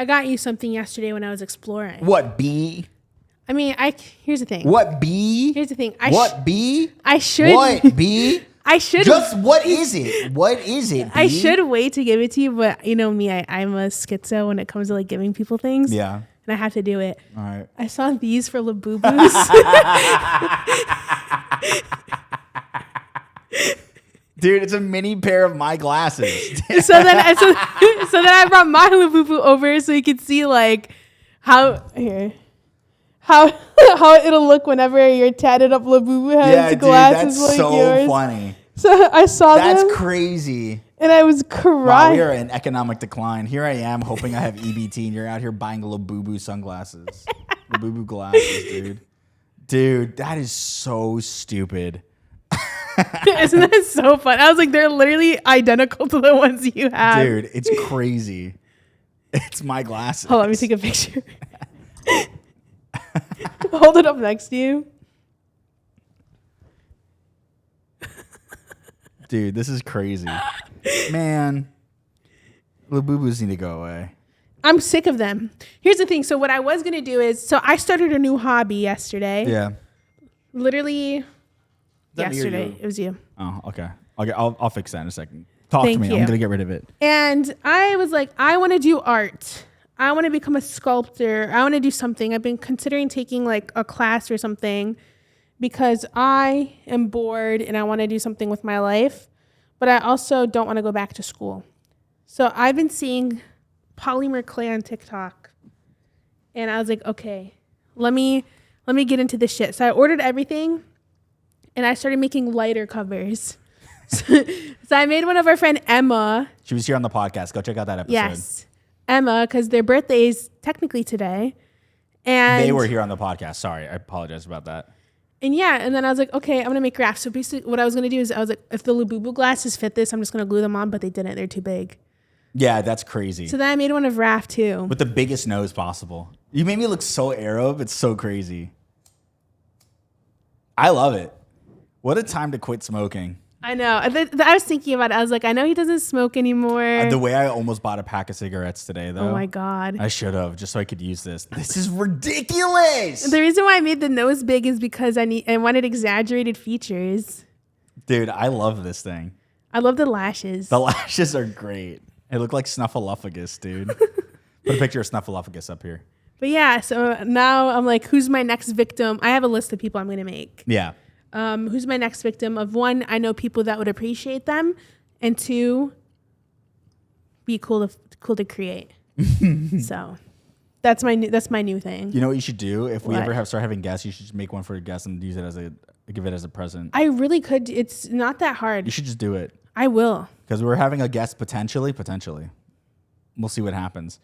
I got you something yesterday when I was exploring. What, B? I mean, here's the thing. What, B? Here's the thing. What, B? I should. What, B? I should. Just what is it? What is it, B? I should wait to give it to you, but you know me, I'm a schizo when it comes to like giving people things. Yeah. And I have to do it. All right. I saw these for Labubus. Dude, it's a mini pair of my glasses. so then I brought my Labubu over so you could see like how it'll look whenever your tatted up Labubu has glasses dude, that's like so yours. funny. So I saw That's them. crazy. And I was crying. Wow, we are in economic decline. Here I am hoping I have EBT, and you're out here buying Labubu sunglasses. Labubu glasses, dude. Dude, that is so stupid. Isn't that so fun? I was like, they're literally identical to the ones you have. Dude, it's crazy. It's my glasses. Hold on, let me take a picture. Hold it up next to you. Dude, this is crazy. Man, Labubus need to go away. I'm sick of them. Here's the thing. So what I was going to do is, so I started a new hobby yesterday. Yeah. Literally yesterday. You? It was you. Oh, okay. I'll fix that in a second. Talk Thank to me. you. I'm going to get rid of it. And I was like, I want to do art. I want to become a sculptor. I want to do something. I've been considering taking like a class or something because I am bored and I want to do something with my life, but I also don't want to go back to school. So I've been seeing polymer clay on TikTok and I was like, okay, let me get into this shit. So I ordered everything and I started making lighter covers. So I made one of our friend Emma. She was here on the podcast. Go check out that episode. Yes. Emma, because their birthday is technically today. And they were here on the podcast. Sorry. I apologize about that. And yeah, and then I was like, okay, I'm going to make rafts. So basically what I was going to do is I was like, if the Labubu glasses fit this, I'm just going to glue them on, but they didn't. They're too big. Yeah, that's crazy. So then I made one of Raff too. With the biggest nose possible. You made me look so Arab. It's so crazy. I love it. What a time to quit smoking. I know. I was thinking about it. I was like, I know he doesn't smoke anymore. The way I almost bought a pack of cigarettes today, though. Oh my God. I should have, just so I could use this. This is ridiculous. The reason why I made the nose big is because I wanted exaggerated features. Dude, I love this thing. I love the lashes. The lashes are great. They look like Snuffleupagus, dude. Put a picture of Snuffleupagus up here. But yeah, so now I'm like, who's my next victim? I have a list of people I'm going to make. Yeah. Who's my next victim? Of one, I know people that would appreciate them, and two, be cool to create. So that's my new thing. You know what you should do if we What? ever start having guests? You should just make one for a guest and use it give it as a present. I really could. It's not that hard. You should just do it I will. because we're having a guest potentially. We'll see what happens.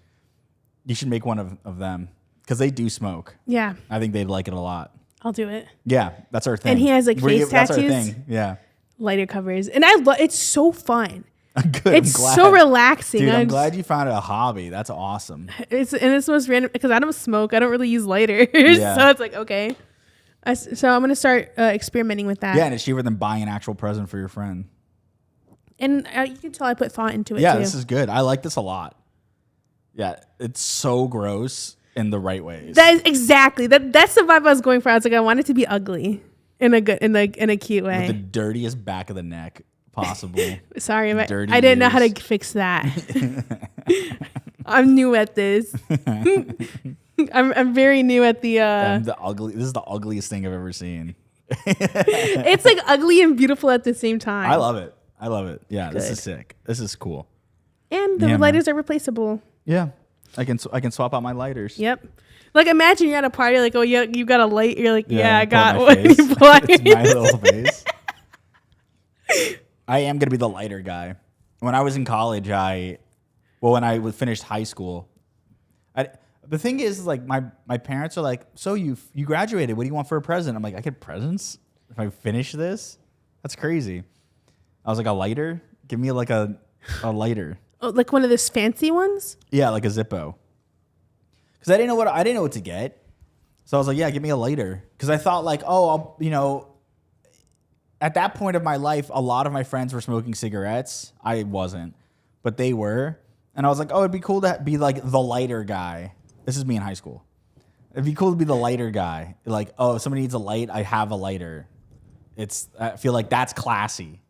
You should make one of them because they do smoke. Yeah, I think they'd like it a lot. I'll do it. Yeah, that's our thing. And he has like face That's tattoos. our thing. Yeah. Lighter covers, and it's so fun. Good. It's I'm glad. so relaxing. Dude, I'm glad you found a hobby. That's awesome. It's the most random because I don't smoke. I don't really use lighters, Yeah. so it's like okay. So I'm gonna start experimenting with that. Yeah, and it's cheaper than buying an actual present for your friend. And you can tell I put thought into it Yeah, too. this is good. I like this a lot. Yeah, it's so gross in the right ways. That is exactly that's the vibe I was going for. I was like, I want it to be ugly in a good in a cute way. With the dirtiest back of the neck possible. Sorry, I dirty didn't know how ears. to fix that. I'm new at this. I'm very new at the. This is the ugliest thing I've ever seen. It's like ugly and beautiful at the same time. I love it. Yeah, this Good. is sick. This is cool. And the Yeah, lighters are replaceable. Yeah, I can swap out my lighters. Yep. Like imagine you're at a party, like, oh, you got a light. You're like, yeah, I pull out got my one. face. You pull out It's your- my little face. I am gonna be the lighter guy. When I was in college, when I finished high school, the thing is like my parents are like, so you graduated. What do you want for a present? I'm like, I get presents if I finish this. That's crazy. I was like, a lighter? Give me like a lighter. Oh, like one of those fancy ones. Yeah, like a Zippo. Because I didn't know what to get. So I was like, yeah, give me a lighter. Because I thought like, at that point of my life, a lot of my friends were smoking cigarettes. I wasn't, but they were. And I was like, oh, it'd be cool to be like the lighter guy. This is me in high school. It'd be cool to be the lighter guy. Like, oh, if somebody needs a light, I have a lighter. I feel like that's classy.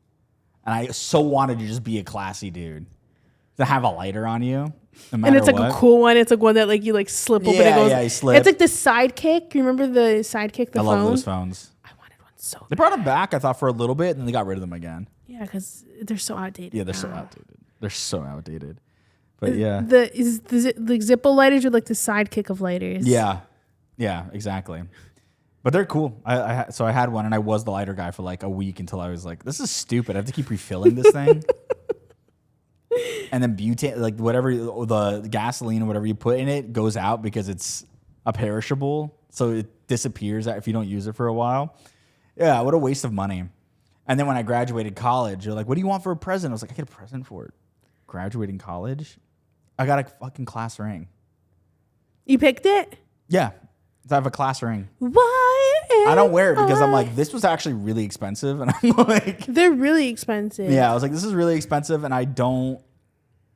And I so wanted to just be a classy dude. To have a lighter on you. No matter And it's like what. a cool one. It's like one that like you like slip open. Yeah, It goes, yeah, you slip. It's like the sidekick. You remember the sidekick, the I phone? love those phones. I wanted one so They brought them back, I thought, for a little bit, and then they got rid of them again. Yeah, because they're so outdated. Yeah, they're so now. outdated. They're so outdated. But yeah. The Zippo lighters are like the sidekick of lighters. Yeah. Yeah, exactly. But they're cool. So I had one, and I was the lighter guy for like a week until I was like, this is stupid. I have to keep refilling this thing. And then butane, like whatever, the gasoline or whatever you put in it goes out because it's a perishable. So it disappears if you don't use it for a while. Yeah, what a waste of money. And then when I graduated college, they're like, what do you want for a present? I was like, I get a present for it. Graduating college? I got a fucking class ring. You picked it? Yeah. I have a class ring. Why? I don't wear it because I'm like, this was actually really expensive. And I'm like, they're really expensive. yeah, I was like, this is really expensive. And I don't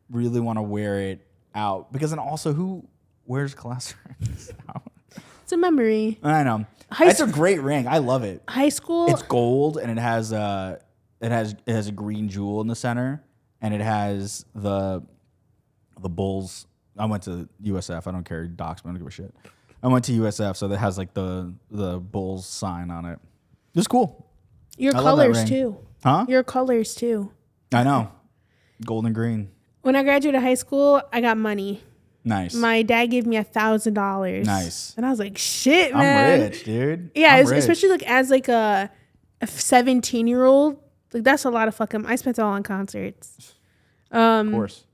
really want to wear it out because then also who wears class rings out? It's a memory. I know. It's a great ring. I love it. High school. It's gold and it has a green jewel in the center and it has the Bulls. I went to USF. I don't care. Docs, I don't give a shit. I went to USF, so that has like the Bulls sign on it. It was cool. Your I love that colors ring. too. Huh? Your colors too. I know. Gold and green. When I graduated high school, I got money. Nice. My dad gave me $1,000. Nice. And I was like, shit, man. I'm rich, dude. Yeah, I'm rich. especially like as like a 17-year-old. Like that's a lot of fucking. I spent it all on concerts. Of course.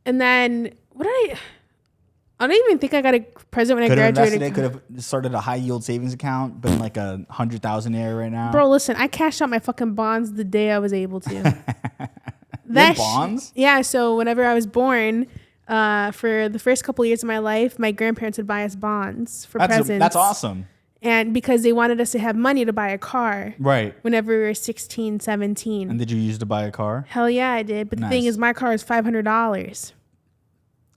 And then I don't even think I got a present when I graduated. Could have started a high yield savings account, been like 100,000 a year right now. Bro, listen, I cashed out my fucking bonds the day I was able to. Bonds? Yeah, so whenever I was born, for the first couple of years of my life, my grandparents would buy us bonds for presents. That's awesome. And because they wanted us to have money to buy a car. Right. Whenever we were 16, 17. And did you use it to buy a car? Hell yeah, I did. But the thing is, my car is $500.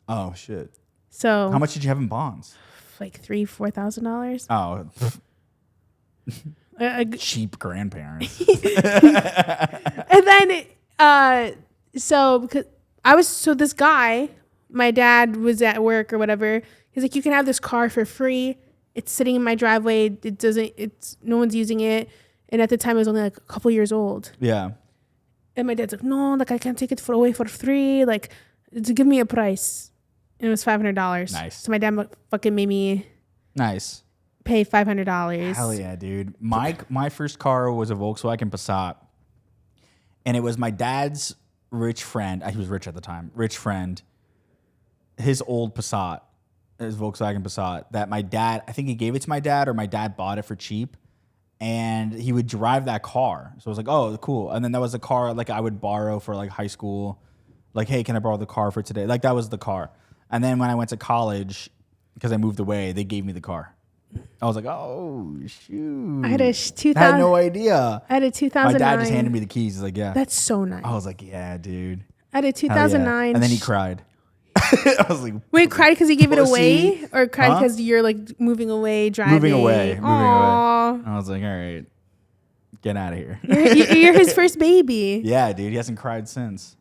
Oh, shit. So how much did you have in bonds? Like $3,000-$4,000. Oh, cheap grandparents. And then, so this guy, my dad was at work or whatever. He's like, you can have this car for free. It's sitting in my driveway. No one's using it. And at the time, it was only like a couple years old. Yeah. And my dad's like, no, like I can't take it away for free. Like, to give me a price. And it was $500. Nice. So my dad fucking made me pay $500. Hell yeah, dude. My first car was a Volkswagen Passat. And it was my dad's rich friend. He was rich at the time. Rich friend. His old Passat. His Volkswagen Passat. That my dad, I think he gave it to my dad or my dad bought it for cheap. And he would drive that car. So I was like, oh, cool. And then that was a car like I would borrow for like high school. Like, hey, can I borrow the car for today? Like that was the car. And then when I went to college, because I moved away, they gave me the car. I was like, oh, shoot. I had a I had no idea. I had a 2009. My dad just handed me the keys. He's like, yeah. That's so nice. I was like, yeah, dude. I had a 2009. Yeah. And then he cried. I was like, wait, cried because he gave it pussy. away? Or cried because you're like moving away, driving? Moving away. Aww. I was like, all right, get out of here. You're his first baby. Yeah, dude. He hasn't cried since.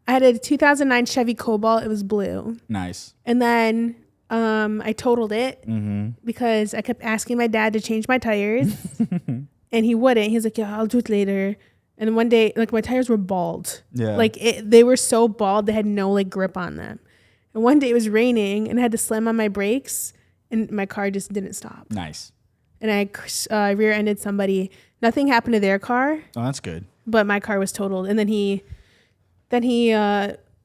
I had a 2009 Chevy Cobalt. It was blue. Nice. And then I totaled it because I kept asking my dad to change my tires. And he wouldn't. He was like, yeah, I'll do it later. And one day, like my tires were bald. Yeah. Like they were so bald, they had no like grip on them. And one day it was raining and I had to slam on my brakes and my car just didn't stop. Nice. And I rear-ended somebody. Nothing happened to their car. Oh, that's good. But my car was totaled. And then he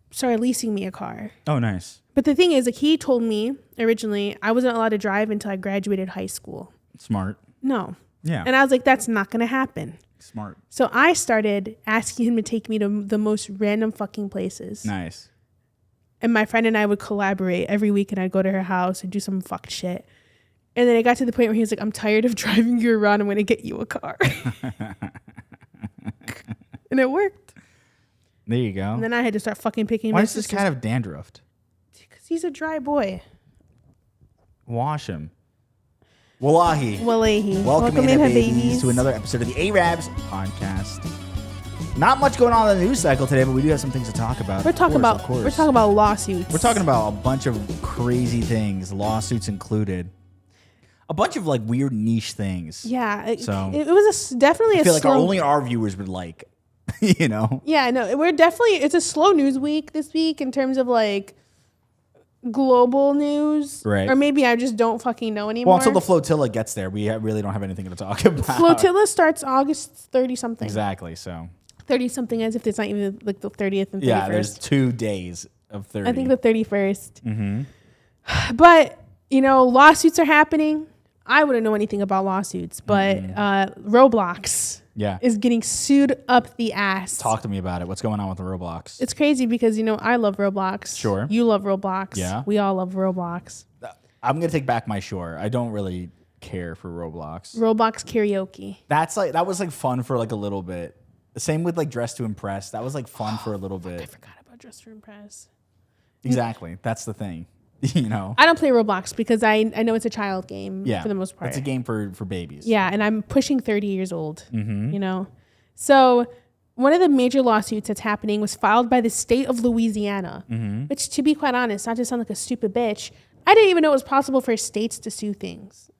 started leasing me a car. Oh, nice. But the thing is, like, he told me originally I wasn't allowed to drive until I graduated high school. Smart. No. Yeah. And I was like, that's not going to happen. Smart. So I started asking him to take me to the most random fucking places. Nice. And my friend and I would collaborate every week, and I'd go to her house and do some fucked shit. And then it got to the point where he was like, I'm tired of driving you around. I'm going to get you a car. And it worked. There you go. And then I had to start fucking picking Why my is this sisters. cat have dandruff? Because he's a dry boy. Wash him. Wallahi. Welcome in, her babies, to another episode of the Ayyrabs podcast. Not much going on in the news cycle today, but we do have some things to talk about. We're talking about lawsuits. We're talking about a bunch of crazy things, lawsuits included. A bunch of like weird niche things. Yeah. It I was definitely feel a like slow. only our viewers would like, you know. Yeah, no, it's a slow news week this week in terms of like global news. Right. Or maybe I just don't fucking know anymore. Well, until the flotilla gets there, we really don't have anything to talk about. Flotilla starts August 30 something. Exactly. So 30 something as if it's not even like the 30th and 31st. yeah, there's 2 days of 30. I think the 31st. Mm-hmm. But, lawsuits are happening. I wouldn't know anything about lawsuits, but Roblox is getting sued up the ass. Talk to me about it. What's going on with the Roblox? It's crazy because, I love Roblox. Sure. You love Roblox. Yeah. We all love Roblox. I'm going to take back my sure. I don't really care for Roblox. Roblox karaoke. That was like fun for like a little bit. Same with like Dress to Impress. That was like fun for a little bit. I forgot about Dress to Impress. Exactly. That's the thing. I don't play Roblox because I know it's a child game for the most part. It's a game for babies. Yeah, and I'm pushing 30 years old, So one of the major lawsuits that's happening was filed by the state of Louisiana, which, to be quite honest, not to sound like a stupid bitch, I didn't even know it was possible for states to sue things.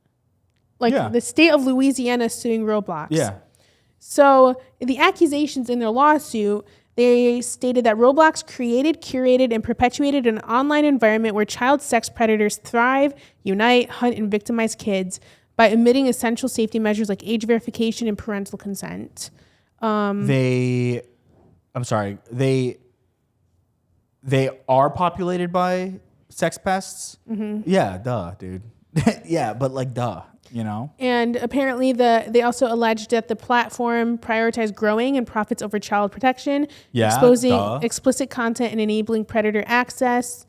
Like the state of Louisiana suing Roblox. Yeah. So the accusations in their lawsuit, they stated that Roblox created, curated, and perpetuated an online environment where child sex predators thrive, unite, hunt, and victimize kids by omitting essential safety measures like age verification and parental consent. They are populated by sex pests. Mm-hmm. Yeah, duh, dude. Yeah, but like, duh. And apparently they also alleged that the platform prioritized growing and profits over child protection, exposing explicit content and enabling predator access.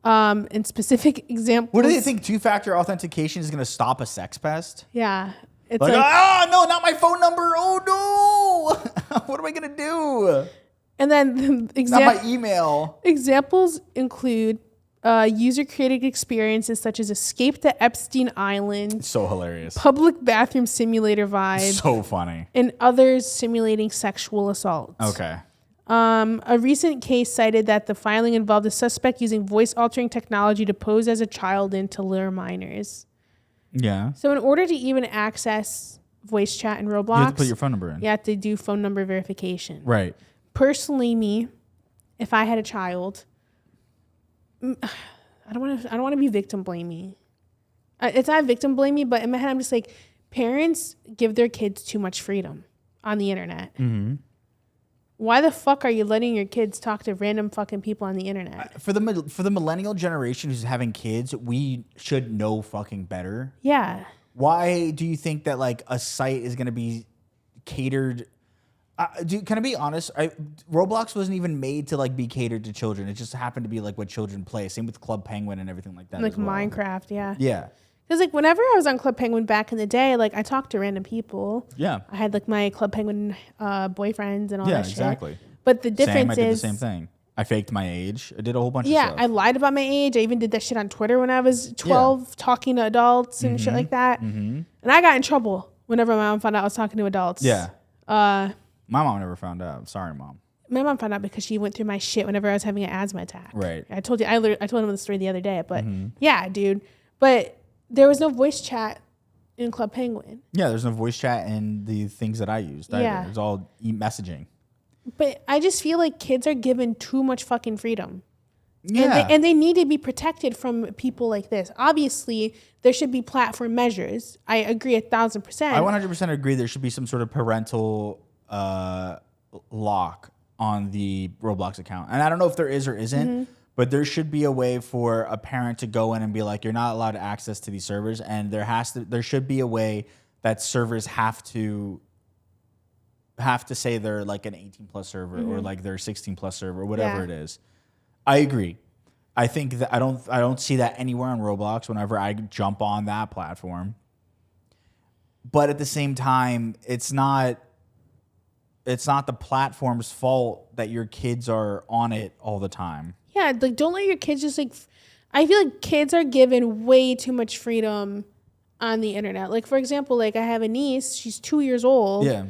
And specific examples. What do they think? 2-factor authentication is going to stop a sex pest? Yeah. It's like, no, not my phone number. Oh no. What am I going to do? And then not my email. Examples include user-created experiences such as Escape to Epstein Island. So hilarious. Public bathroom simulator vibe. So funny. And others simulating sexual assault. Okay. A recent case cited that the filing involved a suspect using voice-altering technology to pose as a child and to lure minors. Yeah. So in order to even access voice chat in Roblox, you have to put your phone number in. You have to do phone number verification. Right. Personally, if I had a child, I don't want to be victim blaming. It's not victim blaming, but in my head, I'm just like, parents give their kids too much freedom on the internet. Mm-hmm. Why the fuck are you letting your kids talk to random fucking people on the internet? For the millennial generation who's having kids, we should know fucking better. Yeah. Why do you think that like a site is going to be catered? Can I be honest? Roblox wasn't even made to like be catered to children. It just happened to be like what children play. Same with Club Penguin and everything like that. Like Minecraft, yeah. Yeah. Because like whenever I was on Club Penguin back in the day, like I talked to random people. Yeah. I had like my Club Penguin boyfriends and all that shit. Yeah, exactly. But the difference I did the same thing. I faked my age. I did a whole bunch of stuff. Yeah, I lied about my age. I even did that shit on Twitter when I was 12, talking to adults and shit like that. Mm-hmm. And I got in trouble whenever my mom found out I was talking to adults. Yeah. My mom never found out. Sorry, Mom. My mom found out because she went through my shit whenever I was having an asthma attack. Right. I told him the story the other day, but yeah, dude. But there was no voice chat in Club Penguin. Yeah, there's no voice chat in the things that I used either. Yeah. It was all messaging. But I just feel like kids are given too much fucking freedom. Yeah. And they need to be protected from people like this. Obviously, there should be platform measures. I agree 1,000%. I 100% agree there should be some sort of parental lock on the Roblox account. And I don't know if there is or isn't, but there should be a way for a parent to go in and be like, you're not allowed access to these servers. And there should be a way that servers have to say they're like an 18 plus server or like they're 16 plus server or whatever it is. I agree. I think that I don't see that anywhere on Roblox whenever I jump on that platform. But at the same time, it's not it's not the platform's fault that your kids are on it all the time. Yeah, like don't let your kids just like. I feel like kids are given way too much freedom on the internet. Like for example, like I have a niece. She's 2 years old. Yeah.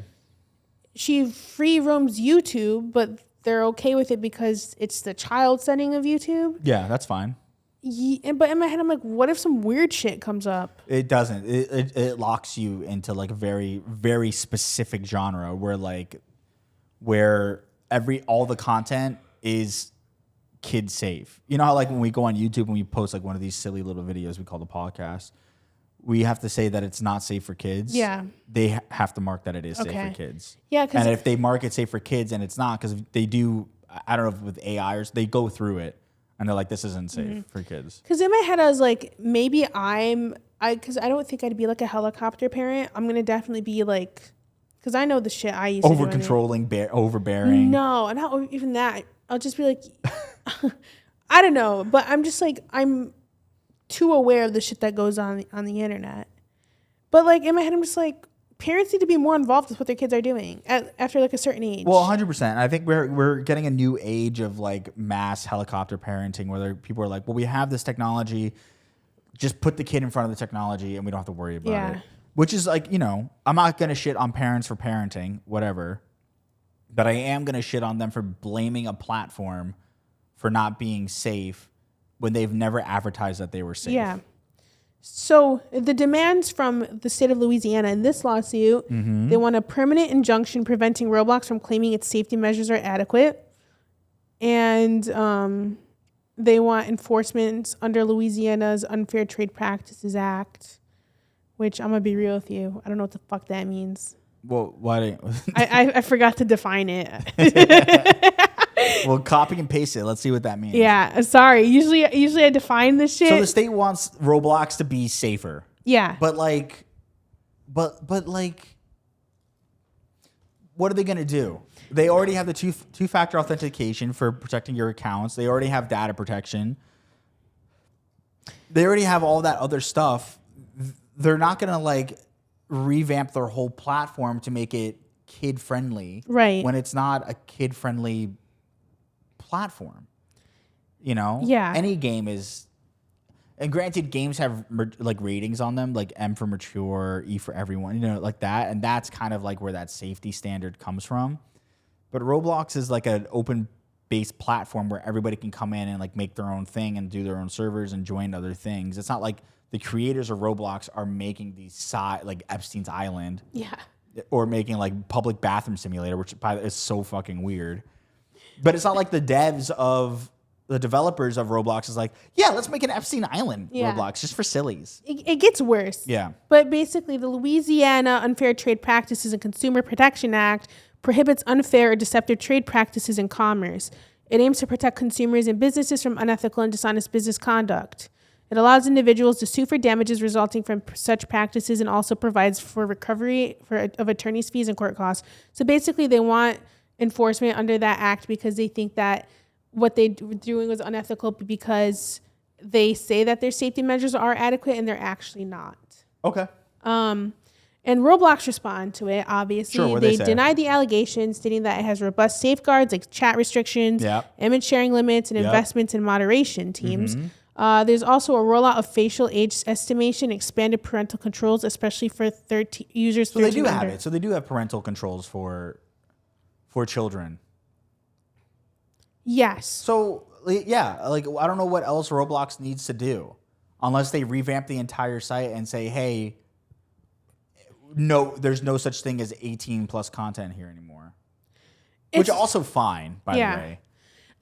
She free roams YouTube, but they're okay with it because it's the child setting of YouTube. Yeah, that's fine. But in my head, I'm like, what if some weird shit comes up? It doesn't. It locks you into like a very, very specific genre where all the content is kid safe. You know how like when we go on YouTube and we post like one of these silly little videos we call the podcast, we have to say that it's not safe for kids. Yeah. They have to mark that it is safe for kids. Yeah. And if they mark it safe for kids and it's not, because they do, I don't know if with AI or they go through it and they're like, this isn't safe for kids. Because in my head, I was like, maybe because I don't think I'd be like a helicopter parent. I'm going to definitely be like, because I know the shit I used to do. Over-controlling, overbearing. No, not even that. I'll just be like, I don't know. But I'm just like, I'm too aware of the shit that goes on the internet. But like in my head, I'm just like, parents need to be more involved with what their kids are doing after like a certain age. Well, 100%. I think we're getting a new age of like mass helicopter parenting where people are like, well, we have this technology, just put the kid in front of the technology and we don't have to worry about it. Which is like, you know, I'm not going to shit on parents for parenting, whatever. But I am going to shit on them for blaming a platform for not being safe when they've never advertised that they were safe. Yeah. So the demands from the state of Louisiana in this lawsuit, they want a permanent injunction preventing Roblox from claiming its safety measures are adequate. And they want enforcement under Louisiana's Unfair Trade Practices Act, which I'm going to be real with you. I don't know what the fuck that means. Well, why didn't I forgot to define it. Well, copy and paste it. Let's see what that means. Yeah, sorry. Usually I define this shit. So the state wants Roblox to be safer. Yeah. But like, what are they going to do? They already have the two-factor authentication for protecting your accounts. They already have data protection. They already have all that other stuff. They're not going to like revamp their whole platform to make it kid-friendly. Right. When it's not a kid-friendly platform. You know? Yeah. Any game is... And granted, games have like ratings on them, like M for mature, E for everyone, you know, like that. And that's kind of like where that safety standard comes from. But Roblox is like an open-based platform where everybody can come in and like make their own thing and do their own servers and join other things. It's not like the creators of Roblox are making these like Epstein's Island. Yeah. Or making like public bathroom simulator, which is so fucking weird. But it's not like the developers of Roblox is like, yeah, let's make an Epstein Island Roblox just for sillies. It gets worse. Yeah. But basically, the Louisiana Unfair Trade Practices and Consumer Protection Act prohibits unfair or deceptive trade practices in commerce. It aims to protect consumers and businesses from unethical and dishonest business conduct. It allows individuals to sue for damages resulting from such practices and also provides for recovery of attorney's fees and court costs. So basically, they want enforcement under that act because they think that what they were doing was unethical because they say that their safety measures are adequate and they're actually not. Okay. And Roblox respond to it, obviously. Sure, they deny the allegations, stating that it has robust safeguards like chat restrictions, image sharing limits, and investments in moderation teams. There's also a rollout of facial age estimation, expanded parental controls, especially for users. So they do have it. So they do have parental controls for children. Yes. So yeah, like I don't know what else Roblox needs to do, unless they revamp the entire site and say, hey, no, there's no such thing as 18 plus content here anymore. Which also fine, by the way.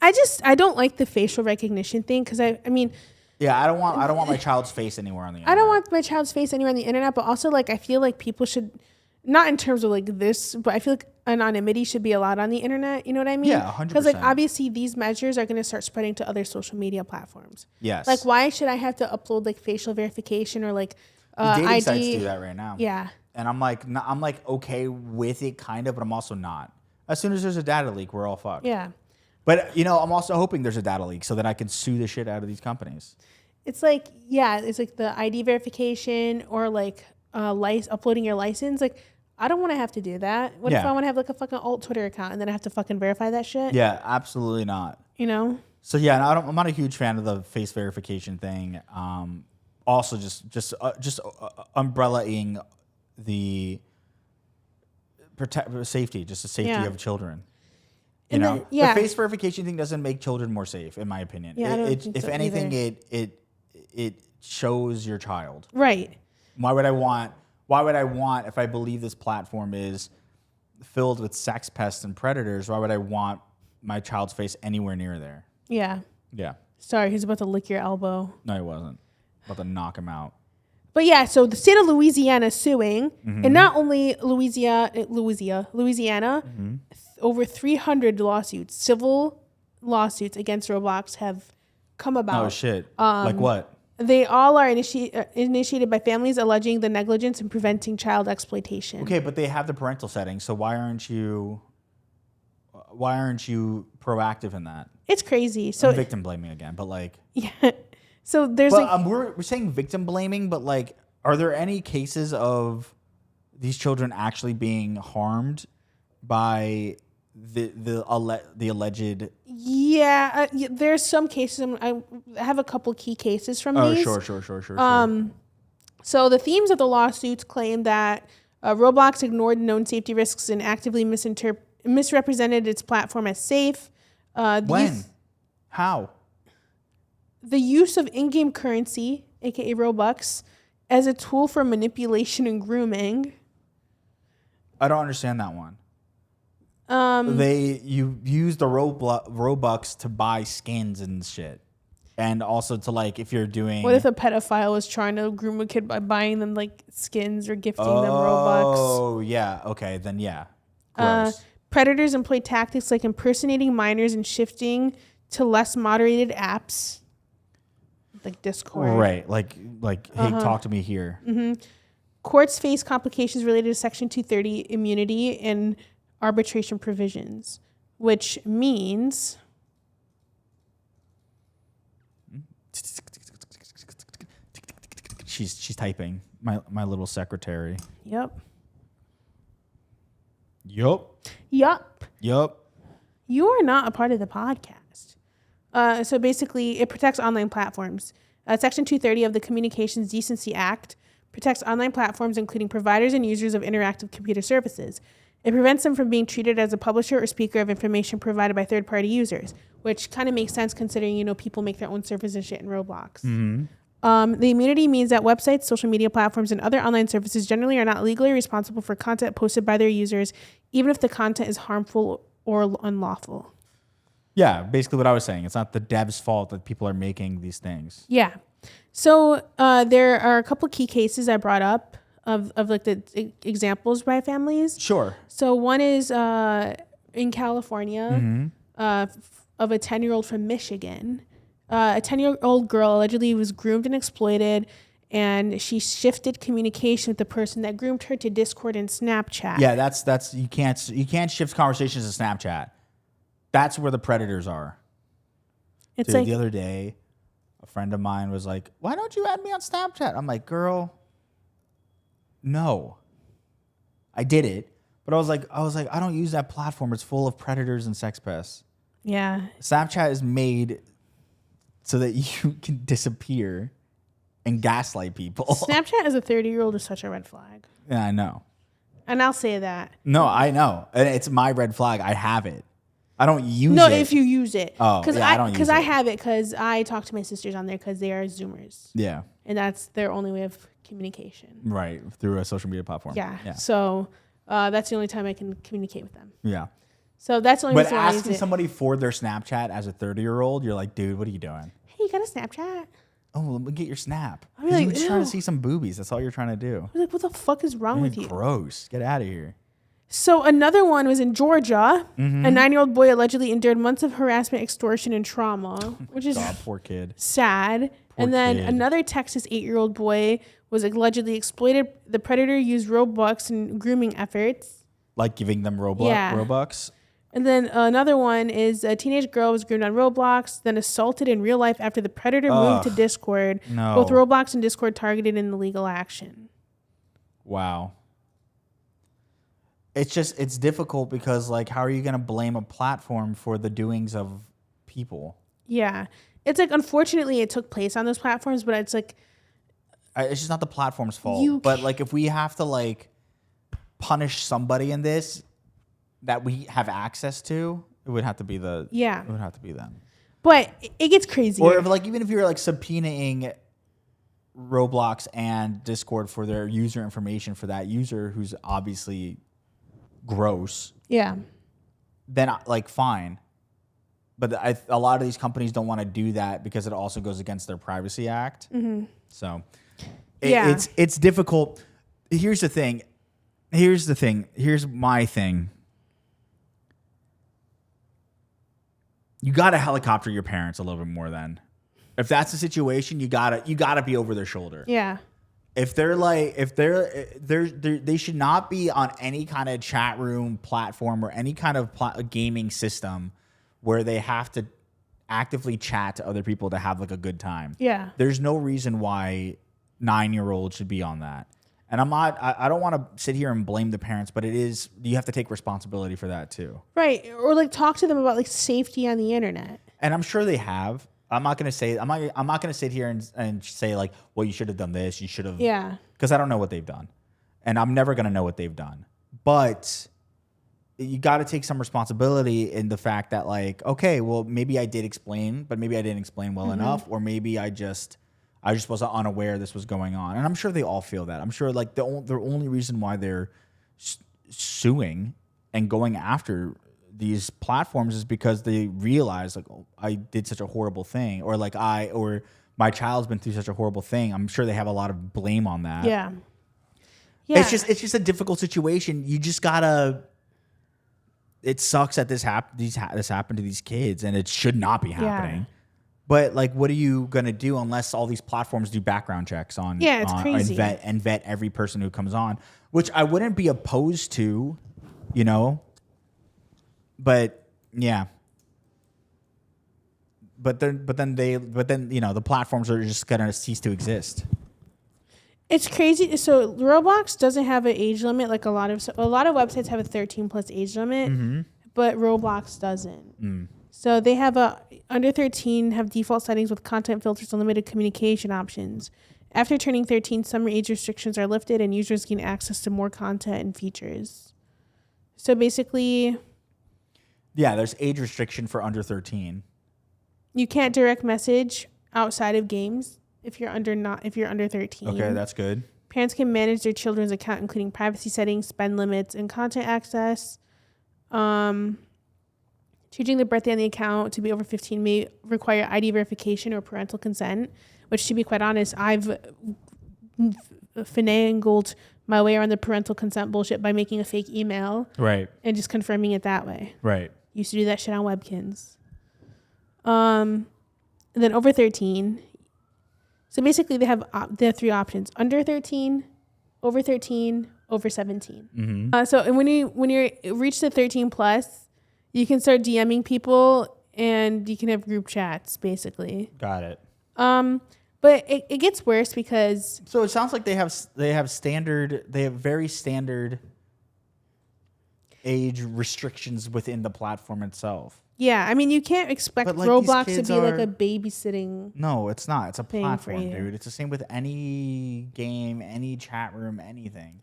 I don't like the facial recognition thing because I mean. Yeah, I don't want my child's face anywhere on the internet. I don't want my child's face anywhere on the internet, but also like I feel like people should, not in terms of like this, but I feel like anonymity should be allowed on the internet. You know what I mean? Yeah, 100%. Because like obviously these measures are going to start spreading to other social media platforms. Yes. Like why should I have to upload like facial verification or like dating ID? sites do that right now. Yeah. And I'm like okay with it kind of, but I'm also not. As soon as there's a data leak, we're all fucked. Yeah. But, you know, I'm also hoping there's a data leak so that I can sue the shit out of these companies. It's like, yeah, it's like the ID verification or like uploading your license. Like, I don't want to have to do that. What if Yeah. I want to have like a fucking alt Twitter account and then I have to fucking verify that shit? Yeah, absolutely not. You know? So yeah, and I'm not a huge fan of the face verification thing. Also, just umbrellaing the safety, just the safety Yeah. of children. You And know, then- yeah. the face verification thing doesn't make children more safe, in my opinion. Yeah, I don't think if so anything, either. it shows your child. Right. Why would I want if I believe this platform is filled with sex pests and predators? Why would I want my child's face anywhere near there? Yeah. Yeah. Sorry, he's about to lick your elbow. No, he wasn't. About to knock him out. But yeah, so the state of Louisiana is suing, Mm-hmm. and not only Louisiana, over 300 lawsuits, civil lawsuits against Roblox have come about. Oh shit! Like what? They all are initiated by families alleging the negligence in preventing child exploitation. Okay, but they have the parental settings, so why aren't you proactive in that? It's crazy. So I'm victim blaming again, but like, yeah. So there's but we're saying victim blaming, but like, are there any cases of these children actually being harmed by the alleged? Yeah, there's some cases. I have a couple key cases from these. Sure. So the themes of the lawsuits claim that Roblox ignored known safety risks and actively misrepresented its platform as safe. When? How? The use of in-game currency, aka Robux, as a tool for manipulation and grooming. I don't understand that one. You use the Robux to buy skins and shit, and also to like if you're doing. What if a pedophile was trying to groom a kid by buying them like skins or gifting them Robux? Oh yeah, okay, then yeah. Gross. Predators employ tactics like impersonating minors and shifting to less moderated apps, like Discord. Right, like hey, talk to me here. Mm-hmm. Courts face complications related to Section 230 immunity and arbitration provisions, which means she's typing. My little secretary. Yup. Yup. You are not a part of the podcast. So basically, it protects online platforms. Section 230 of the Communications Decency Act protects online platforms, including providers and users of interactive computer services. It prevents them from being treated as a publisher or speaker of information provided by third-party users, which kind of makes sense considering, people make their own servers and shit in Roblox. Mm-hmm. The immunity means that websites, social media platforms, and other online services generally are not legally responsible for content posted by their users, even if the content is harmful or unlawful. Yeah, basically what I was saying. It's not the devs' fault that people are making these things. Yeah. So there are a couple key cases I brought up of like the examples by families. Sure. So one is in California of a 10-year-old from Michigan. A 10-year-old girl allegedly was groomed and exploited, and she shifted communication with the person that groomed her to Discord and Snapchat. Yeah, that's you can't shift conversations to Snapchat. That's where the predators are. It's Dude, like the other day, a friend of mine was like, "Why don't you add me on Snapchat?" I'm like, "Girl, no." I did it, but I was like, I don't use that platform. It's full of predators and sex pests. yeah. Snapchat is made so that you can disappear and gaslight people. Snapchat as a 30-year-old is such a red flag. Yeah, I know. And I'll say that. No, I know. And it's my red flag. I have it. I don't use it. No, if you use it. Oh, yeah, I don't use Because I it. have it because I talk to my sisters on there because they are Zoomers. Yeah. And that's their only way of communication. Right. Through a social media platform. Yeah. So that's the only time I can communicate with them. Yeah. So that's the only But reason why I use asking it. somebody for their Snapchat as a 30-year-old, you're like, dude, what are you doing? Hey, you got a Snapchat? Oh, let me get your Snap. I'd be like, You're just trying ew. to see some boobies. That's all you're trying to do. I was like, what the fuck is wrong with you? Gross. Get out of here. So another one was in Georgia. Mm-hmm. A 9-year-old boy allegedly endured months of harassment, extortion, and trauma, which is God, poor kid. sad. And then kid. another Texas 8-year-old boy was allegedly exploited. The predator used Robux in grooming efforts. Like giving them Yeah. Robux? And then another one is a teenage girl was groomed on Roblox, then assaulted in real life after the predator moved to Discord. No. Both Roblox and Discord targeted in the legal action. Wow. it's difficult because like how are you going to blame a platform for the doings of people? Yeah. It's like, unfortunately, it took place on those platforms, but it's like, It's just not the platform's fault. But like if we have to like punish somebody in this that we have access to, it would have to be it would have to be them. But it gets crazy. Or if, like even if you're like subpoenaing Roblox and Discord for their user information for that user who's obviously gross. Yeah. Then like fine. But a lot of these companies don't want to do that because it also goes against their Privacy Act. Mm-hmm. So it's difficult. Here's the thing. Here's my thing. You got to helicopter your parents a little bit more then. If that's the situation, you gotta be over their shoulder. Yeah. If they're they should not be on any kind of chat room platform or any kind of gaming system where they have to actively chat to other people to have like a good time. Yeah. There's no reason why 9-year-olds should be on that. And I don't want to sit here and blame the parents, but you have to take responsibility for that too. Right. Or like talk to them about like safety on the internet. And I'm sure they have. I'm not gonna sit here and say like, well, you should have done this, you should have. Yeah. Because I don't know what they've done, and I'm never gonna know what they've done. But you got to take some responsibility in the fact that like, okay, well, maybe I did explain, but maybe I didn't explain well enough, or maybe I just was unaware this was going on, and I'm sure they all feel that. I'm sure like the only reason why they're suing and going after these platforms is because they realize like, oh, I did such a horrible thing, or like or my child's been through such a horrible thing. I'm sure they have a lot of blame on that. Yeah. Yeah. It's just a difficult situation. You just gotta. It sucks that this happened to these kids, and it should not be happening. Yeah. But like, what are you gonna do unless all these platforms do background checks on? Yeah, it's crazy. And vet every person who comes on, which I wouldn't be opposed to, you know. But yeah. But then you know the platforms are just gonna cease to exist. It's crazy. So Roblox doesn't have an age limit like a lot of websites have a 13+ age limit, but Roblox doesn't. So they have under 13 have default settings with content filters and limited communication options. After turning 13, some age restrictions are lifted and users gain access to more content and features. So basically, yeah, there's age restriction for under 13. You can't direct message outside of games if you're under 13. Okay, that's good. Parents can manage their children's account, including privacy settings, spend limits, and content access. Changing the birthday on the account to be over 15 may require ID verification or parental consent, which, to be quite honest, I've finagled my way around the parental consent bullshit by making a fake email. Right. And just confirming it that way. Right. Used to do that shit on Webkins. And then over 13. So basically they have 3 options: under 13, over 13, over 17. Mm-hmm. So when you reach the 13+, you can start DMing people and you can have group chats, basically. Got it. But it gets worse because... So it sounds like they have very standard age restrictions within the platform itself. Yeah, I mean, you can't expect Roblox to be like a babysitting. No, it's not. It's a platform, dude. It's the same with any game, any chat room, anything.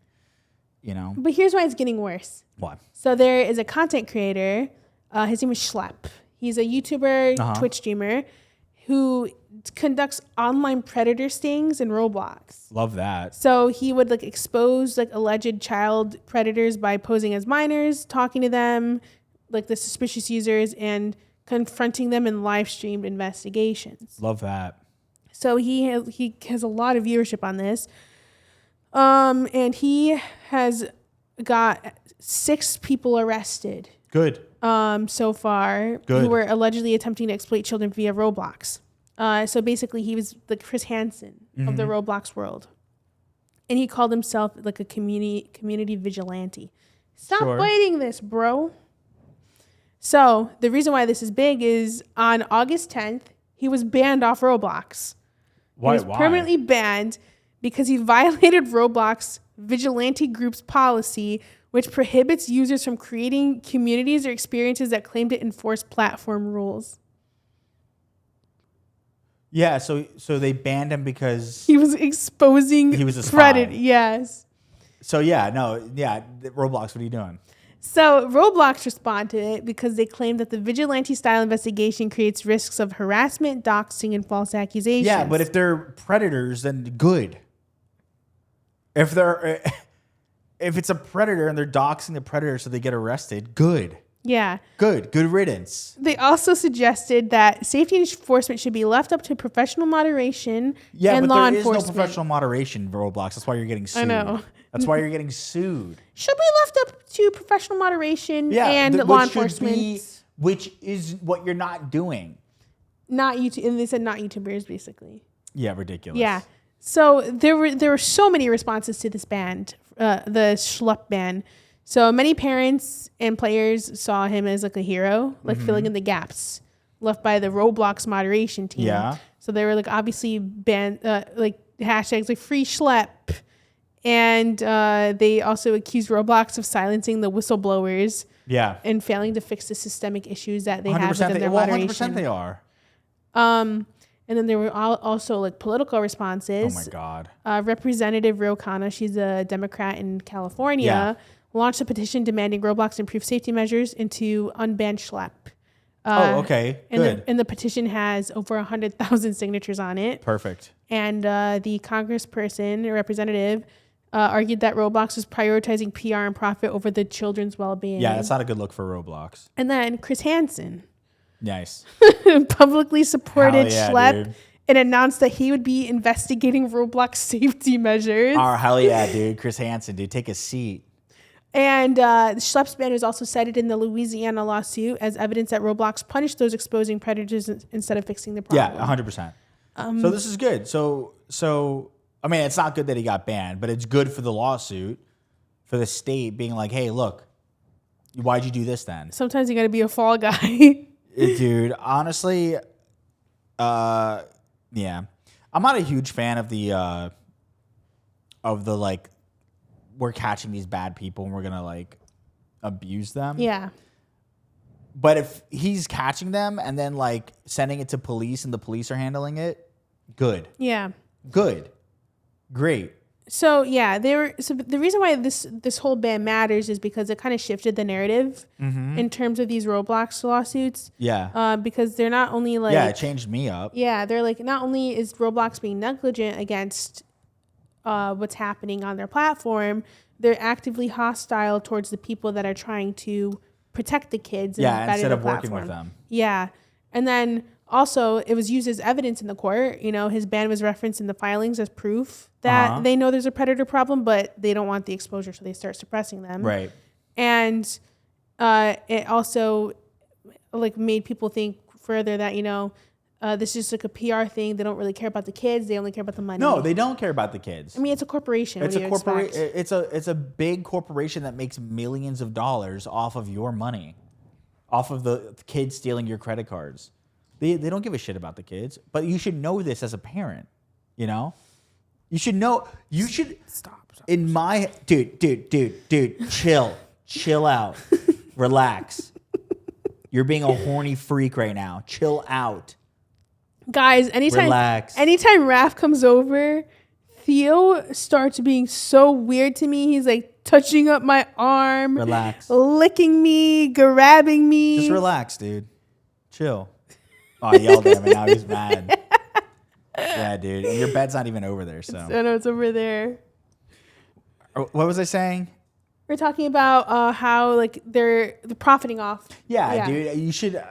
You know? But here's why it's getting worse. What? So there is a content creator. His name is Schlep. He's a YouTuber, Twitch streamer, who conducts online predator stings in Roblox. Love that. So he would like expose like alleged child predators by posing as minors, talking to them, like the suspicious users, and confronting them in live streamed investigations. Love that. So he has a lot of viewership on this. And he has got 6 people arrested. Good. So far. Good. Who were allegedly attempting to exploit children via Roblox. So basically he was the Chris Hansen of the Roblox world. And he called himself like a community vigilante. Stop fighting this, bro. So the reason why this is big is on August 10th, he was banned off Roblox. Why? He was permanently banned because he violated Roblox vigilante group's policy which prohibits users from creating communities or experiences that claim to enforce platform rules. Yeah, so they banned him because He was exposing he was a spy. predator. Yes. So Roblox, what are you doing? So Roblox responded to it because they claim that the vigilante-style investigation creates risks of harassment, doxing, and false accusations. Yeah, but if they're predators, then good. If it's a predator and they're doxing the predator so they get arrested, good. Yeah. Good riddance. They also suggested that safety enforcement should be left up to professional moderation and law enforcement. There is no professional moderation in Roblox. That's why you're getting sued. I know. That's why you're getting sued. Should be left up to professional moderation and law enforcement. Which is what you're not doing. Not YouTube, and they said not YouTubers, basically. Yeah, ridiculous. Yeah. So there were so many responses to this ban, the schlup ban. So many parents and players saw him as like a hero, like filling in the gaps left by the Roblox moderation team. Yeah. So they were like obviously banned, like hashtags like free schlep. And they also accused Roblox of silencing the whistleblowers. Yeah. And failing to fix the systemic issues that they have within their moderation. 100% they are. And then there were also like political responses. Oh my God. Representative Ro Khanna, she's a Democrat in California, launched a petition demanding Roblox improve safety measures and to unban schlep. Okay. Good. And the petition has over 100,000 signatures on it. Perfect. And the congressperson or representative argued that Roblox was prioritizing PR and profit over the children's well-being. Yeah, that's not a good look for Roblox. And then Chris Hansen Nice. publicly supported schlep dude. and announced that he would be investigating Roblox safety measures. Oh, hell yeah, dude. Chris Hansen, dude. Take a seat. And the schlep's ban was also cited in the Louisiana lawsuit as evidence that Roblox punished those exposing predators instead of fixing the problem. Yeah, 100%. So this is good. So I mean, it's not good that he got banned, but it's good for the lawsuit, for the state being like, hey, look, why'd you do this then? Sometimes you got to be a fall guy. Dude, honestly, yeah. I'm not a huge fan of the like, we're catching these bad people and we're going to like abuse them. Yeah. But if he's catching them and then like sending it to police and the police are handling it, good. Yeah. Good. Great. So yeah, so the reason why this whole ban matters is because it kind of shifted the narrative in terms of these Roblox lawsuits. Yeah. Because they're not only like it changed me up. Yeah, they're like not only is Roblox being negligent against what's happening on their platform, they're actively hostile towards the people that are trying to protect the kids. Yeah, instead of working with them. Yeah, and then also it was used as evidence in the court. You know, his ban was referenced in the filings as proof that they know there's a predator problem, but they don't want the exposure, so they start suppressing them. Right. And it also like made people think further that, you know, this is like a PR thing. They don't really care about the kids. They only care about the money. No, they don't care about the kids. I mean, it's a corporation. It's a corporation. It's a big corporation that makes millions of dollars off of your money, off of the kids stealing your credit cards. They don't give a shit about the kids. But you should know this as a parent. You know, you should know. You should stop. In my dude, chill out, relax. You're being a horny freak right now. Chill out. Guys, anytime Raff comes over, Theo starts being so weird to me. He's like touching up my arm. Relax. Licking me, grabbing me. Just relax, dude. Chill. Oh, I yelled at him and now he's mad. Yeah, dude. And your bed's not even over there, so. I know it's over there. What was I saying? We're talking about how like they're profiting off. Yeah, dude. You should.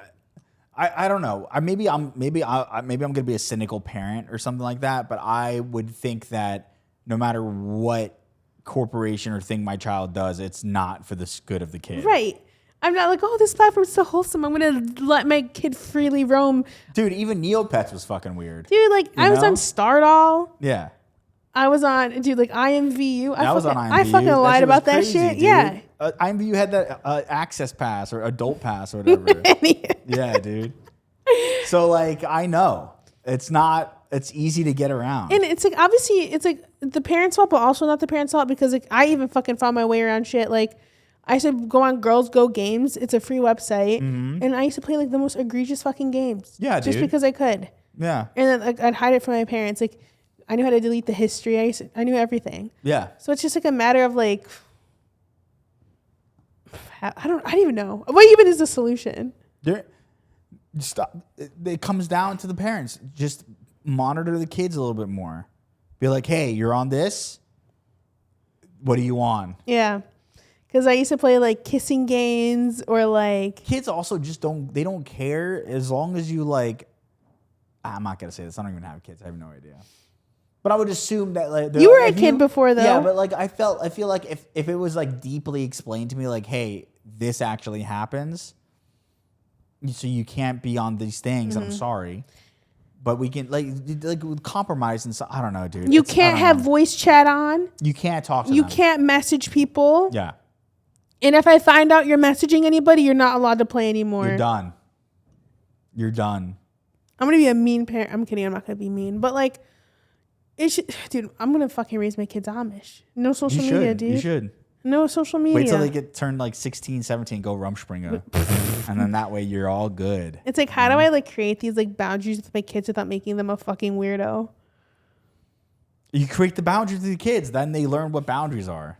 I don't know. Maybe I'm gonna be a cynical parent or something like that. But I would think that no matter what corporation or thing my child does, it's not for the good of the kid. Right. I'm not like, oh, this platform's so wholesome. I'm gonna let my kid freely roam. Dude, even Neopets was fucking weird. Dude, like I was on Stardoll. Yeah. I was on, dude, like IMVU. I was on IMVU. I fucking lied about that shit. Dude. Yeah. IMVU had that access pass or adult pass or whatever. Yeah, dude. So like, I know it's easy to get around. And it's like, obviously it's like the parents' fault, but also not the parents' fault because like I even fucking found my way around shit. Like I used to go on Girls Go Games. It's a free website. And I used to play like the most egregious fucking games. Yeah, just dude. because I could. Yeah. And then like, I'd hide it from my parents. Like I knew how to delete the history. I knew everything. Yeah. So it's just like a matter of like, I don't even know. What even is the solution? Stop. It comes down to the parents. Just monitor the kids a little bit more. Be like, hey, you're on this. What are you on? Yeah. Because I used to play like kissing games or like. Kids also just don't care as long as you like. I'm not going to say this. I don't even have kids. I have no idea. But I would assume that like you were a kid before though. Yeah, but like I feel like if it was like deeply explained to me, like, hey, this actually happens, so you can't be on these things. I'm sorry, but we can like with compromise and stuff. I don't know, dude. You can't have voice chat on. You can't talk to You them. can't message people. Yeah. And if I find out you're messaging anybody, you're not allowed to play anymore. You're done. You're done. I'm gonna be a mean parent. I'm kidding. I'm not gonna be mean, but like. Dude, I'm gonna fucking raise my kids Amish. No social media, dude. You should. No social media. Wait till they get turned like 16, 17, go Rumspringa. And then that way you're all good. It's like, how do I like create these like boundaries with my kids without making them a fucking weirdo? You create the boundaries with the kids, then they learn what boundaries are.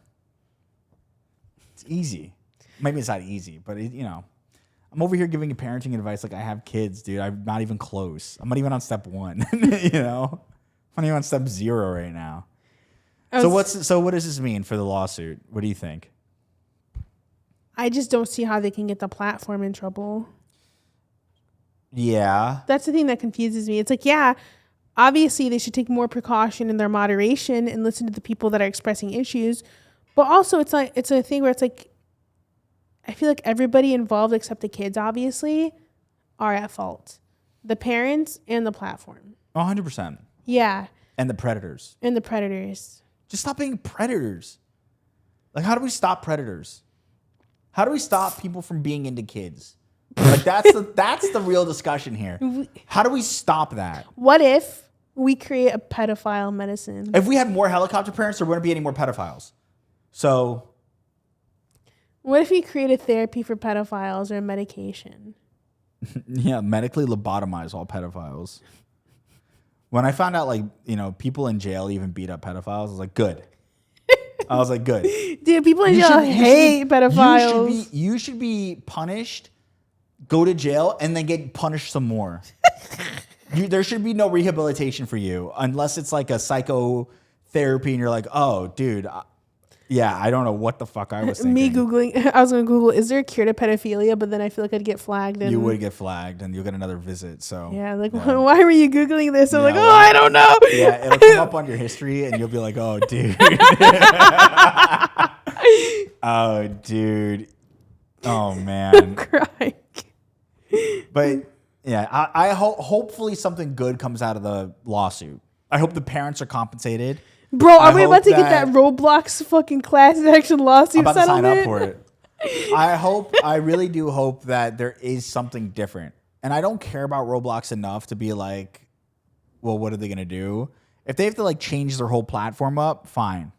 It's easy. Maybe it's not easy, but I'm over here giving you parenting advice like I have kids, dude. I'm not even close. I'm not even on step 1, I'm not even on step 0 right now. So what does this mean for the lawsuit? What do you think? I just don't see how they can get the platform in trouble. Yeah. That's the thing that confuses me. It's like, yeah, obviously they should take more precaution in their moderation and listen to the people that are expressing issues. But also it's like it's a thing where it's like I feel like everybody involved except the kids obviously are at fault. The parents and the platform. 100%. Yeah. And the predators. Just stop being predators. Like, how do we stop predators? How do we stop people from being into kids? Like, that's the real discussion here. How do we stop that? What if we create a pedophile medicine? If we had more helicopter parents, there wouldn't be any more pedophiles. So. What if we create a therapy for pedophiles or a medication? Yeah, medically lobotomize all pedophiles. When I found out, like, people in jail even beat up pedophiles, I was like, good. I was like, good. Dude, people in jail hate pedophiles. You should be punished, go to jail, and then get punished some more. There should be no rehabilitation for you unless it's like a psychotherapy and you're like, oh, dude, yeah, I don't know what the fuck I was thinking. Me Googling, I was going to Google, is there a cure to pedophilia? But then I feel like I'd get flagged. And you would get flagged and you'll get another visit. So yeah, like, why were you Googling this? I'm like, I don't know. Yeah, it'll come up on your history and you'll be like, oh, dude. Oh, dude. Oh, man. I'm crying. But yeah, I hopefully something good comes out of the lawsuit. I hope the parents are compensated. Bro, are we about to get that Roblox fucking class action lawsuit settlement? I'm about to settlement? sign up for it. I really do hope that there is something different. And I don't care about Roblox enough to be like, well, what are they going to do? If they have to like change their whole platform up, fine.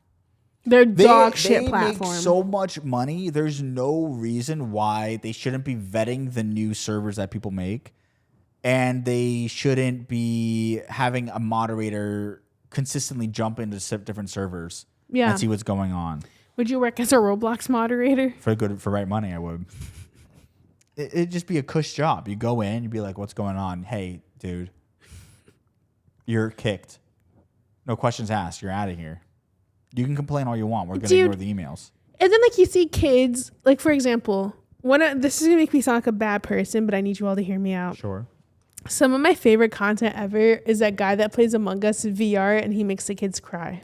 They're dog shit platform. They make so much money. There's no reason why they shouldn't be vetting the new servers that people make. And they shouldn't be having a moderator consistently jump into different servers and see what's going on. Would you work as a Roblox moderator? For right money, I would. It'd just be a cush job. You go in, you'd be like, what's going on? Hey, dude, you're kicked. No questions asked. You're out of here. You can complain all you want. We're going to ignore the emails. And then like you see kids, like for example, this is going to make me sound like a bad person, but I need you all to hear me out. Sure. Some of my favorite content ever is that guy that plays Among Us VR and he makes the kids cry.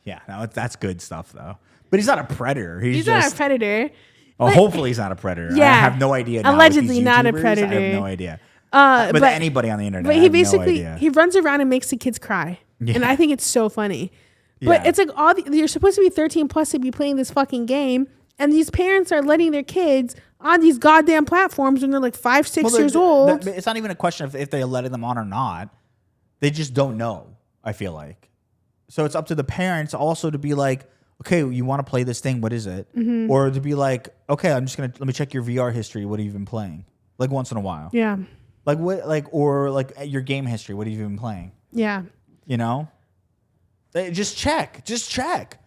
Yeah, no, that's good stuff though. But he's not a predator. He's not a predator. Oh, hopefully he's not a predator. Yeah, I have no idea. Now allegedly not a predator. I have no idea. But anybody on the internet. But he basically he runs around and makes the kids cry, and I think it's so funny. But it's like you're supposed to be 13 plus to be playing this fucking game, and these parents are letting their kids on these goddamn platforms when they're like 5, 6 years old. It's not even a question of if they're letting them on or not. They just don't know, I feel like. So it's up to the parents also to be like, okay, you want to play this thing? What is it? Mm-hmm. Or to be like, okay, let me check your VR history. What have you been playing? Like once in a while. Yeah. Like what? Like or like your game history. What have you been playing? Yeah. You know. Just check. Just check.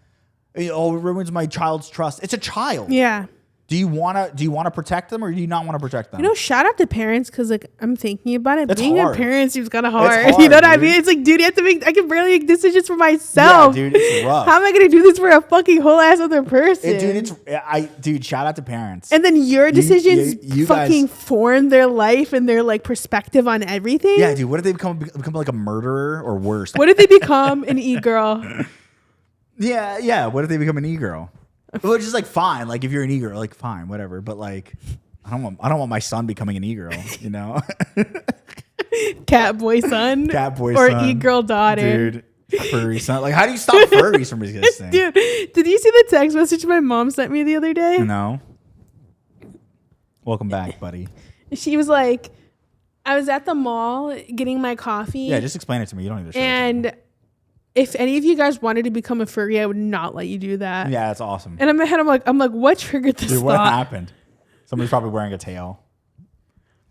Oh, it ruins my child's trust. It's a child. Yeah. Do you wanna protect them or do you not want to protect them? You know, shout out to parents because like I'm thinking about it. It's Being hard. a parent seems kind of hard. It's You know hard, what I dude. mean? It's like, dude, I can barely make decisions for myself. Yeah, dude, it's rough. How am I gonna do this for a fucking whole ass other person? Dude, shout out to parents. And then your decisions you fucking guys, form their life and their like perspective on everything. yeah, dude. What if they become like a murderer or worse? What if they become an e-girl? Yeah. What if they become an e-girl? Which is like fine. Like if you're an e-girl, like fine, whatever. But like, I don't want my son becoming an e-girl. You know, Cat boy son, or son. e-girl daughter, dude. Furry son. Like, how do you stop furries from existing? Dude, did you see the text message my mom sent me the other day? No. Welcome back, buddy. She was like, I was at the mall getting my coffee. Yeah, just explain it to me. You don't need to show it to me. And if any of you guys wanted to become a furry, I would not let you do that. Yeah, that's awesome. And in my head, I'm like, what triggered this Dude, what thought? happened? Somebody's probably wearing a tail.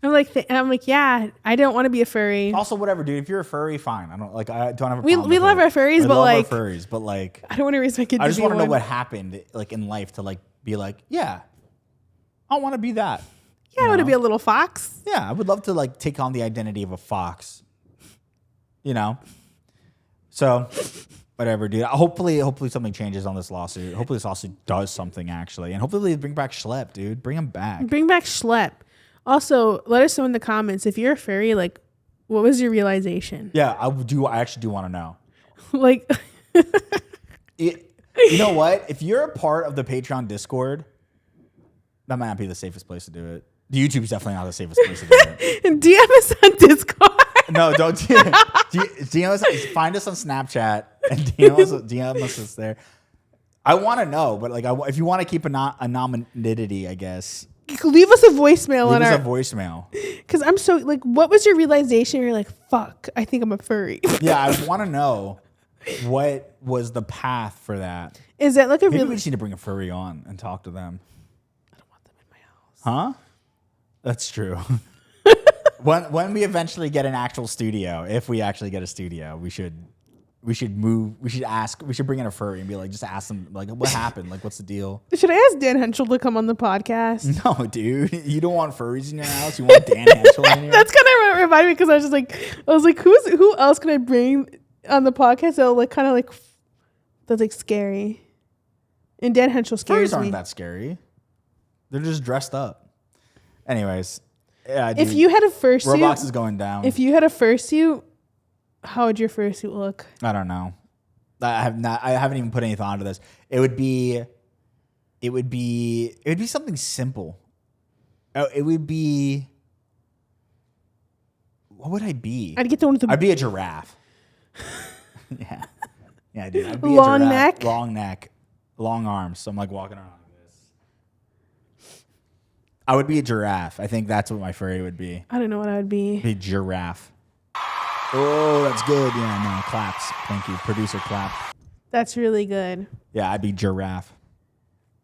I'm like, yeah, I don't want to be a furry. Also, whatever, dude. If you're a furry, fine. I don't have a problem. We with love it. our furries, We but love like, our furries, but like, I don't want to raise my kid. I just want to know what happened, like in life, to like be like, yeah, I want to be that. Yeah, I want to be a little fox. Yeah, I would love to like take on the identity of a fox. You know. So, whatever, dude. Hopefully something changes on this lawsuit. Hopefully this lawsuit does something actually, and hopefully they bring back Schlepp, dude. Bring him back. Bring back Schlepp. Also, let us know in the comments if you're a furry. Like, what was your realization? Yeah, I actually do want to know. Like, you know what? If you're a part of the Patreon Discord, that might not be the safest place to do it. The YouTube's definitely not the safest place to do it. DM us on Discord. No, don't DM us. Find us on Snapchat and DM us there. I want to know, but like, if you want to keep anonymity, I guess. Leave us a voicemail Leave us a voicemail. Because I'm so like, what was your realization? You're like, fuck, I think I'm a furry. Yeah, I want to know what was the path for that. Is that like a Maybe we just need to bring a furry on and talk to them. I don't want them in my house. Huh? That's true. When we eventually get an actual studio, if we actually get a studio, we should bring in a furry and be like, just ask them like, what happened? Like, what's the deal? Should I ask Dan Henschel to come on the podcast? No, dude, you don't want furries in your house. You want Dan Henschel in here. That's kind of reminded me because I was like, who else can I bring on the podcast that'll like kind of like that's like scary? And Dan Henschel scares Furries aren't me. that scary. They're just dressed up. Anyways, yeah. If you had a fursuit, Roblox is going down. If you had a fursuit, how would your fursuit look? I don't know. I haven't even put any thought into this. It would be something simple. It would be. What would I be? I'd get the one with the. I'd be a giraffe. Yeah, dude. I'd be long a giraffe. neck, long neck, long arms. So I'm like walking around like this. I would be a giraffe. I think that's what my furry would be. I don't know what I would be. Be giraffe. Oh, that's good. Yeah, no, claps. Thank you. Producer clap. That's really good. Yeah, I'd be giraffe.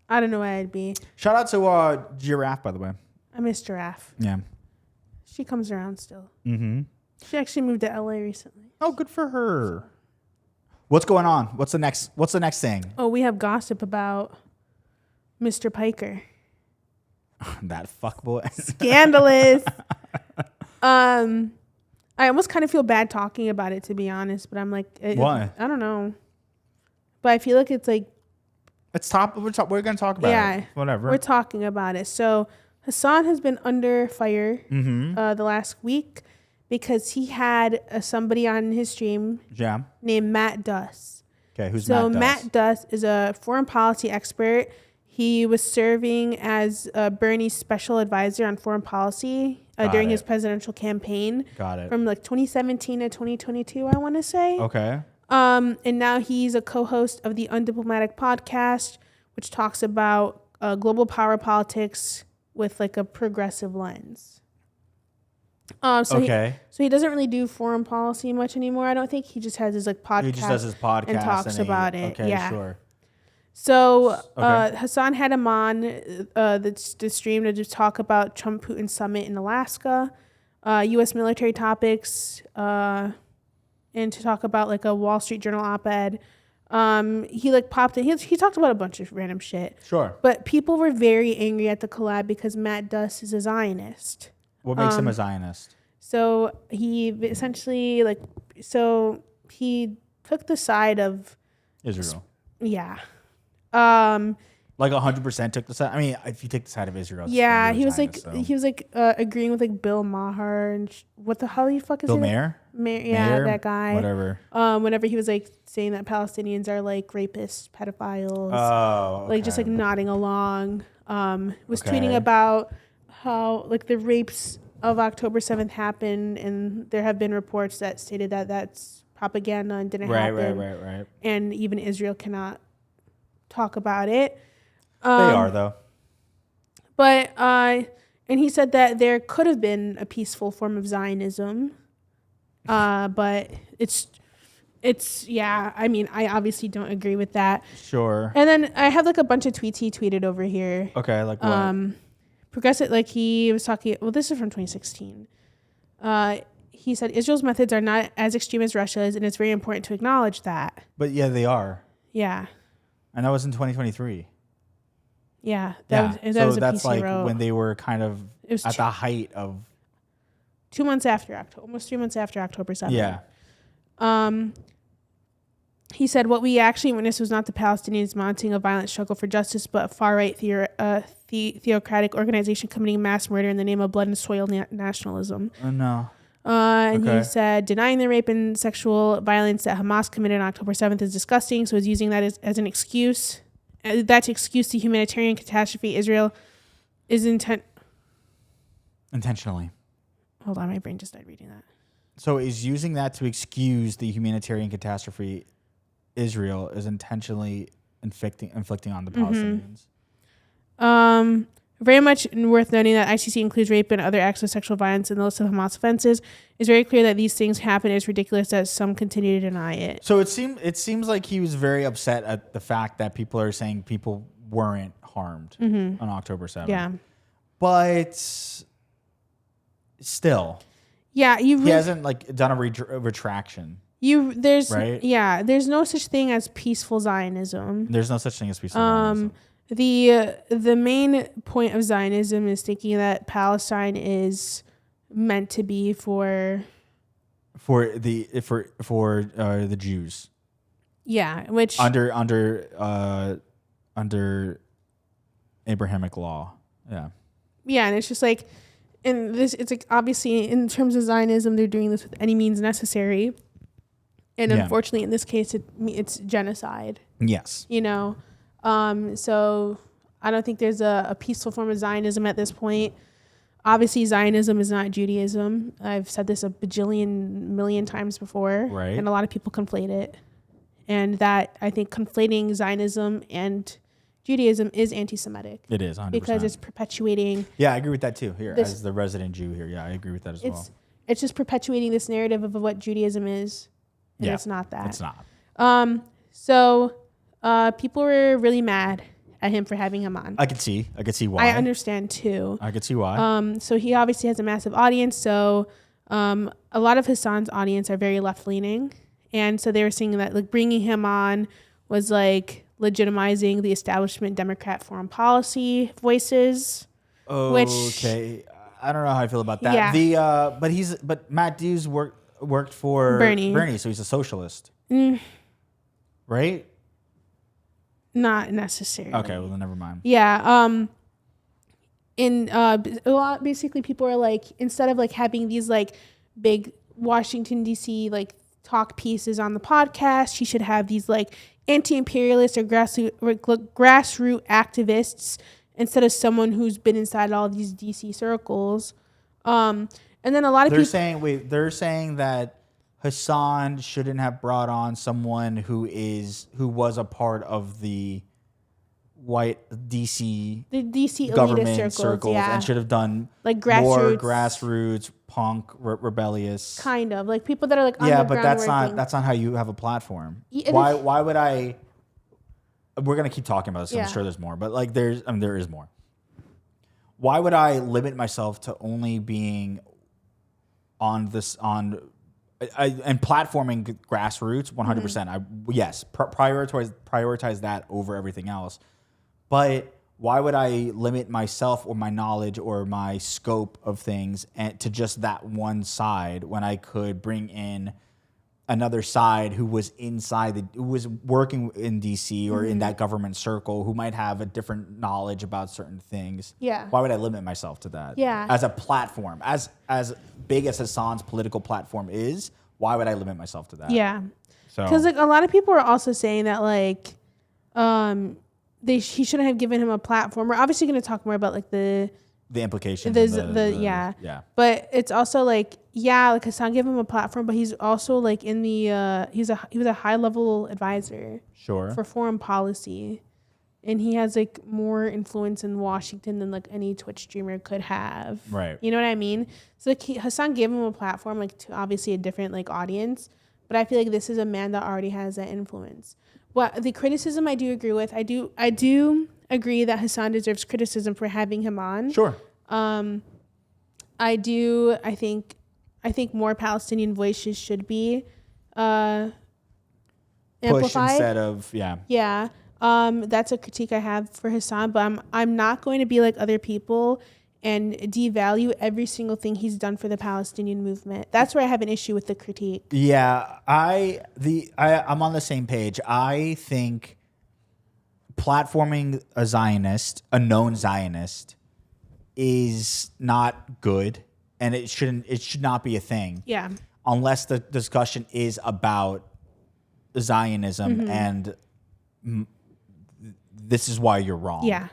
I don't know what I'd be. Shout out to Giraffe, by the way. I miss Giraffe. Yeah. She comes around still. Mm-hmm. She actually moved to LA recently. Oh, good for her. What's going on? What's the next thing? Oh, we have gossip about Mr. PIKER. That fuckboy. Scandalous. I almost kind of feel bad talking about it, to be honest, but I'm like, why? I don't know. But I feel like it's like, we're going to talk about it. Whatever. We're talking about it. So Hasan has been under fire the last week because he had somebody on his stream named Matt Duss. Okay, who's Matt Duss? So Matt Matt Duss is a foreign policy expert. He was serving as Bernie's special advisor on foreign policy during his presidential campaign. Got it. From like 2017 to 2022, I want to say. Okay. And now he's a co-host of the Undiplomatic podcast, which talks about global power politics with like a progressive lens. So he doesn't really do foreign policy much anymore. I don't think he just has his like podcast. He just does his podcast and talks about it. Okay, yeah. Sure. So Okay. Hasan had him on the stream to just talk about Trump-Putin summit in Alaska, U.S. military topics, and to talk about like a Wall Street Journal op-ed. He like popped in. He talked about a bunch of random shit. Sure. But people were very angry at the collab because Matt Duss is a Zionist. What makes him a Zionist? So he essentially he took the side of Israel. yeah. Like 100% took the side. I mean, if you take the side of Israel, it's Yeah, you're a he was Zionist, like he was like agreeing with like Bill Maher and what the hell the fuck is Bill it? Mayer? Yeah, Mayer? that guy. Whatever. Whenever he was like saying that Palestinians are like rapists, pedophiles, Oh, like just like nodding along. Was Okay. tweeting about how like the rapes of October 7th happened, and there have been reports that stated that that's propaganda and didn't happen. Right. And even Israel cannot talk about it. They are though. But and he said that there could have been a peaceful form of Zionism, but it's yeah. I mean, I obviously don't agree with that. Sure. And then I have like a bunch of tweets he tweeted over here. Okay, like what? Progressive, like he was talking. Well, this is from 2016. He said Israel's methods are not as extreme as Russia's, and it's very important to acknowledge that. But yeah, they are. Yeah. And that was in 2023. Yeah. That was so a that's piece he like wrote. when they were kind of It was at the height of 2 months after October, almost 3 months after October 7th. Yeah. He said, what we actually witnessed was not the Palestinians mounting a violent struggle for justice, but a far-right theocratic organization committing mass murder in the name of blood and soil nationalism. No. And Okay. he said, denying the rape and sexual violence that Hamas committed on October 7th is disgusting, so he's using that as an excuse. That to excuse the humanitarian catastrophe Israel is Intentionally. Hold on, my brain just died reading that. So is using that to excuse the humanitarian catastrophe Israel is intentionally inflicting on the Palestinians. Very much worth noting that ICC includes rape and other acts of sexual violence in the list of Hamas offenses. It's very clear that these things happen. It's ridiculous that some continue to deny it. So it seems like he was very upset at the fact that people are saying people weren't harmed on October 7th. Yeah. But still, Yeah, he hasn't like done a retraction. Right? Yeah, there's no such thing as peaceful Zionism. There's no such thing as peaceful Zionism. The main point of Zionism is thinking that Palestine is meant to be for the Jews. Yeah, which under Abrahamic law. Yeah. Yeah, and it's just like it's like obviously in terms of Zionism they're doing this with any means necessary. And unfortunately in this case it's genocide. Yes. You know. So I don't think there's a peaceful form of Zionism at this point. Obviously, Zionism is not Judaism. I've said this a million times before. Right. And a lot of people conflate it. And that, I think, conflating Zionism and Judaism is anti-Semitic. It is, 100%. Because it's perpetuating... Yeah, I agree with that too. Here, as the resident Jew here. Yeah, I agree with that as well. It's just perpetuating this narrative of what Judaism is. And it's not that. It's not. So people were really mad at him for having him on. I could see why. I understand too. I could see why. So he obviously has a massive audience. So a lot of Hasan's audience are very left leaning, and so they were saying that like bringing him on was like legitimizing the establishment Democrat foreign policy voices. Okay, I don't know how I feel about that. Yeah. But Matt Dews worked for Bernie, so he's a socialist, right? Not necessarily. Okay, well then never mind. Yeah. Basically people are like, instead of like having these like big Washington DC like talk pieces on the podcast, he should have these like anti-imperialist or grassroots activists instead of someone who's been inside all these DC circles. And then a lot of people they're saying that Hasan shouldn't have brought on someone who was a part of the white DC government circles yeah. and should have done like more grassroots punk rebellious kind of like people that are like but that's not how you have a platform. Yeah, why would I we're gonna keep talking about this. Yeah. I'm sure there's more, but like there is more. Why would I limit myself to only being on this and platforming grassroots 100%? Yes, prioritize that over everything else. But why would I limit myself or my knowledge or my scope of things to just that one side when I could bring in another side who was who was working in DC or in that government circle, who might have a different knowledge about certain things? Yeah. Why would I limit myself to that? Yeah. As a platform, as big as Hasan's political platform is, why would I limit myself to that? Yeah. So Because like a lot of people are also saying that like, he shouldn't have given him a platform. We're obviously going to talk more about like the implications. Yeah. But it's also like, like Hasan gave him a platform, but he's also like in the he was a high level advisor for foreign policy, and he has like more influence in Washington than like any Twitch streamer could have. Right. You know what I mean? So like Hasan gave him a platform like to obviously a different like audience, but I feel like this is a man that already has that influence. What the criticism I do agree with, I do agree that Hasan deserves criticism for having him on. Sure. I think more Palestinian voices should be amplified. Push instead of Yeah. That's a critique I have for Hasan, but I'm not going to be like other people and devalue every single thing he's done for the Palestinian movement. That's where I have an issue with the critique. Yeah, I'm on the same page. I think platforming a Zionist, a known Zionist, is not good, and it should not be a thing. Yeah. Unless the discussion is about Zionism and this is why you're wrong. Yeah.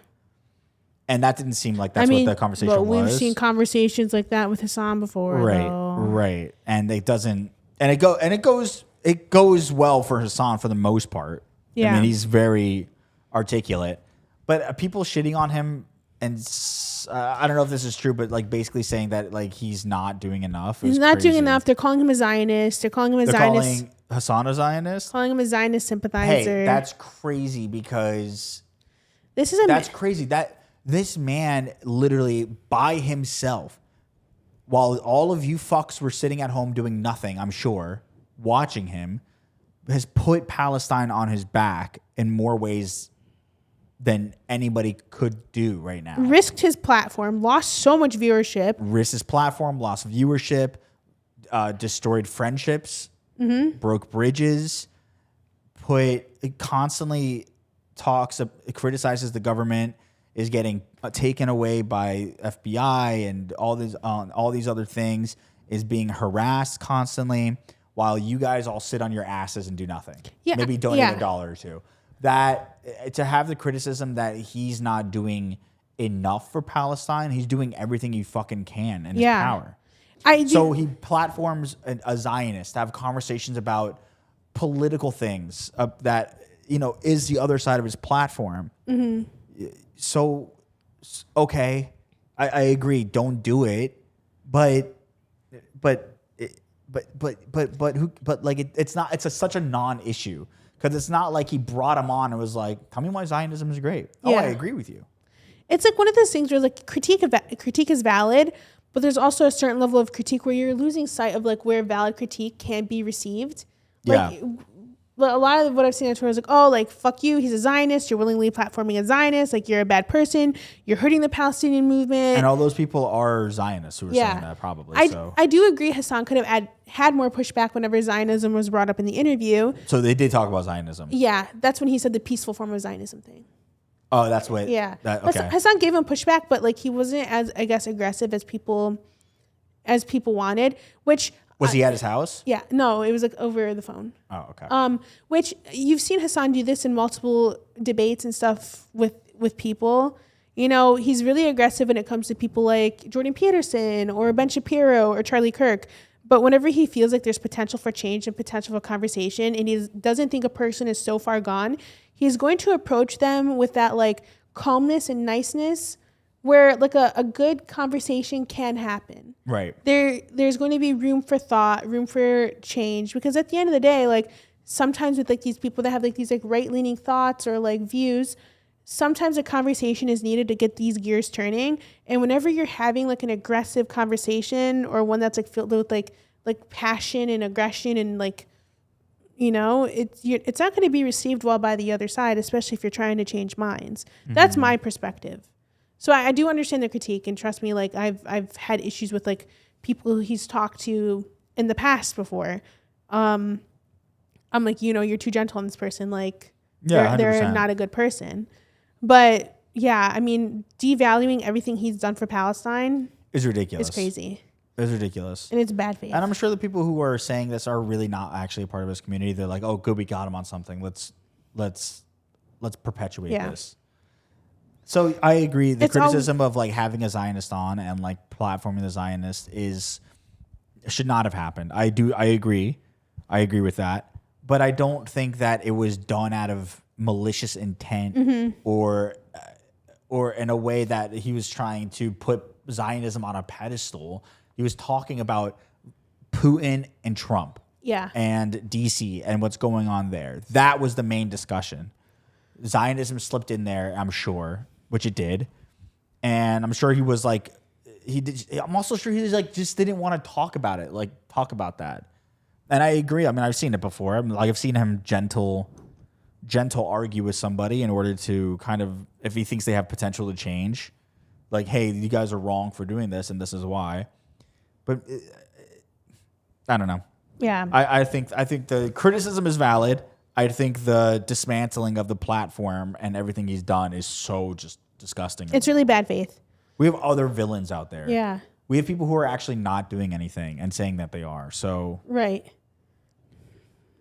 And that didn't seem like what the conversation was. We've seen conversations like that with Hasan before. Right. And it goes well for Hasan for the most part. Yeah. I mean, he's very articulate. But people shitting on him, and I don't know if this is true, but like basically saying that like he's not doing enough. He's not doing enough. They're calling him a Zionist. They're calling Hasan a Zionist? Calling him a Zionist sympathizer. Hey, that's crazy because that's crazy. That this man literally by himself, while all of you fucks were sitting at home doing nothing, I'm sure, watching him, has put Palestine on his back in more ways than anybody could do right now. Risked his platform, lost so much viewership. Risked his platform, lost viewership, destroyed friendships, broke bridges, constantly criticizes the government, is getting taken away by FBI and all these other things, is being harassed constantly, while you guys all sit on your asses and do nothing. Yeah, maybe donate $1 or $2. That to have the criticism that he's not doing enough for Palestine, he's doing everything he fucking can in his power. So he platforms a Zionist to have conversations about political things that is the other side of his platform. So, okay, I agree. Don't do it, but it's not. It's such a non-issue because it's not like he brought him on and was like, "Tell me why Zionism is great." Oh, I agree with you. It's like one of those things where like critique is valid, but there's also a certain level of critique where you're losing sight of like where valid critique can be received. Like, but a lot of what I've seen on Twitter is like, oh, like, fuck you, he's a Zionist, you're willingly platforming a Zionist, like, you're a bad person, you're hurting the Palestinian movement. And all those people are Zionists who are saying that, probably. I do agree Hasan could have had more pushback whenever Zionism was brought up in the interview. So they did talk about Zionism. Yeah, that's when he said the peaceful form of Zionism thing. Oh, that's what... Yeah. Okay. Hasan gave him pushback, but, like, he wasn't as, I guess, aggressive as people wanted, which... Was he at his house? Yeah. No, it was like over the phone. Oh, okay. Which you've seen Hasan do this in multiple debates and stuff with people. He's really aggressive when it comes to people like Jordan Peterson or Ben Shapiro or Charlie Kirk. But whenever he feels like there's potential for change and potential for conversation and he doesn't think a person is so far gone, he's going to approach them with that like calmness and niceness where like a good conversation can happen. Right. There's going to be room for thought, room for change, because at the end of the day, like sometimes with like these people that have like these like right-leaning thoughts or like views, sometimes a conversation is needed to get these gears turning. And whenever you're having like an aggressive conversation or one that's like filled with like passion and aggression and like, you know, it's not going to be received well by the other side, especially if you're trying to change minds. That's my perspective. So I do understand the critique, and trust me, like I've had issues with like people he's talked to in the past before. I'm like, you know, you're too gentle on this person. Like they're not a good person. But yeah, I mean, devaluing everything he's done for Palestine is ridiculous. It's crazy. It's ridiculous. And it's bad faith. And I'm sure the people who are saying this are really not actually a part of his community. They're like, oh, good, we got him on something. Let's perpetuate this. So I agree. The criticism of like having a Zionist on and like platforming the Zionist should not have happened. I agree. I agree with that. But I don't think that it was done out of malicious intent or in a way that he was trying to put Zionism on a pedestal. He was talking about Putin and Trump and DC and what's going on there. That was the main discussion. Zionism slipped in there, I'm sure, which it did. And I'm sure he was like, I'm also sure he was like, just didn't want to talk about it, like talk about that. And I agree. I mean, I've seen it before. I've seen him gentle argue with somebody in order to kind of, if he thinks they have potential to change, like, hey, you guys are wrong for doing this and this is why. But I don't know. Yeah. I think the criticism is valid. I think the dismantling of the platform and everything he's done is so just disgusting. It's really bad faith. We have other villains out there. Yeah. We have people who are actually not doing anything and saying that they are. So right.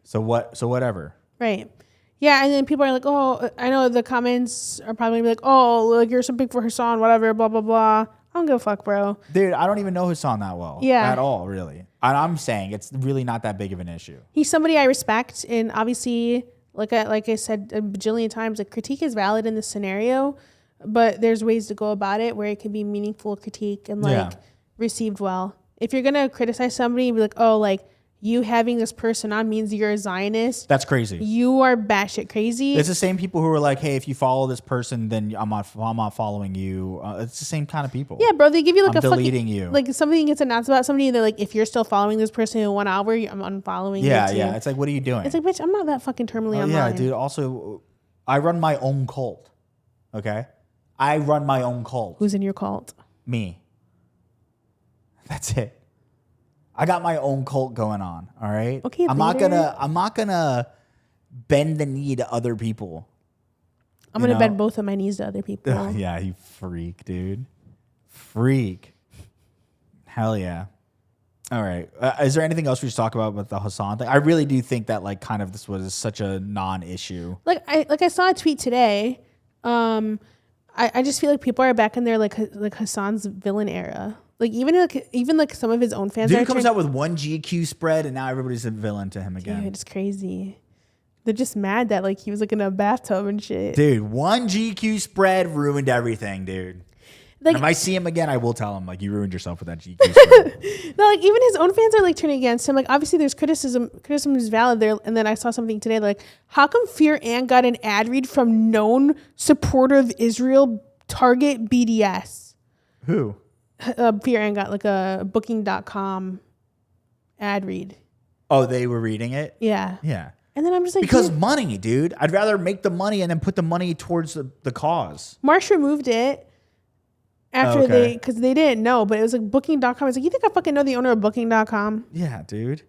So whatever. Right. Yeah, and then people are like, oh, I know the comments are probably like, oh, like you're something for Hasan, whatever, blah, blah, blah. I don't give a fuck, bro. Dude, I don't even know Hasan that well. Yeah. At all, really. And I'm saying it's really not that big of an issue. He's somebody I respect, and obviously, like I said a bajillion times, like critique is valid in this scenario, but there's ways to go about it where it can be meaningful critique and like received well. If you're gonna criticize somebody and be like, oh, like you having this person on means you're a Zionist. That's crazy. You are batshit crazy. It's the same people who are like, hey, if you follow this person, then I'm not following you. It's the same kind of people. Yeah, bro. They give you like deleting you. Like something gets announced about somebody, and they're like, if you're still following this person in 1 hour, I'm unfollowing you. Yeah. It's like, what are you doing? It's like, bitch, I'm not that fucking terminally online. Yeah, dude. Also, I run my own cult. Okay? I run my own cult. Who's in your cult? Me. That's it. I got my own cult going on, all right? Okay, I'm not gonna bend the knee to other people. I'm gonna bend both of my knees to other people. Yeah, you freak, dude. Freak. Hell yeah. All right. Is there anything else we should talk about with the Hasan thing? I really do think that like kind of this was such a non-issue. I saw a tweet today. I just feel like people are back in their like Hasan's villain era. Like even some of his own fans. Dude comes out with one GQ spread, and now everybody's a villain to him again. Dude, it's crazy. They're just mad that like he was like in a bathtub and shit. Dude, one GQ spread ruined everything, dude. Like, if I see him again, I will tell him like you ruined yourself with that GQ spread. No, like even his own fans are like turning against him. Like obviously there's criticism. Criticism is valid there. And then I saw something today like, how come Fear Ant got an ad read from known supporter of Israel, Target BDS? Who? Fear Ant got like a Booking.com ad read. Oh, they were reading it? Yeah. Yeah. And then I'm just like, because money, dude. I'd rather make the money and then put the money towards the cause. Marsh removed it after because they didn't know, but it was like Booking.com. I was like, you think I fucking know the owner of Booking.com? Yeah, dude.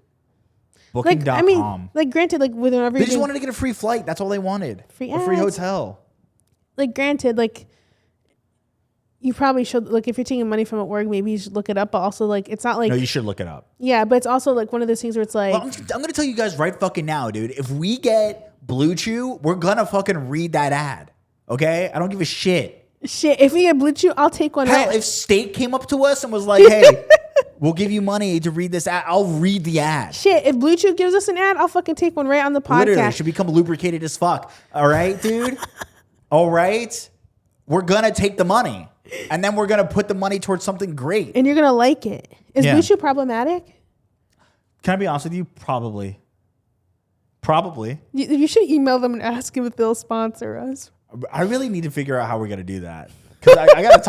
Booking.com. Like, I mean, like granted, like whenever they just wanted to get a free flight. That's all they wanted. A free hotel. Like granted, like you probably should, like if you're taking money from at work, maybe you should look it up. But also like, it's not like. No, you should look it up. Yeah, but it's also like one of those things where it's like. Well, I'm going to tell you guys right fucking now, dude. If we get Blue Chew, we're going to fucking read that ad. Okay? I don't give a shit. Shit, if we get Blue Chew, I'll take one. Hell, if State came up to us and was like, hey, we'll give you money to read this ad, I'll read the ad. Shit, if Blue Chew gives us an ad, I'll fucking take one right on the podcast. Literally, it should become lubricated as fuck. All right, dude? All right? We're going to take the money. And then we're going to put the money towards something great. And you're going to like it. Is Blue Chew problematic? Can I be honest with you? Probably. Probably. You should email them and ask them if they'll sponsor us. I really need to figure out how we're gonna do that because I gotta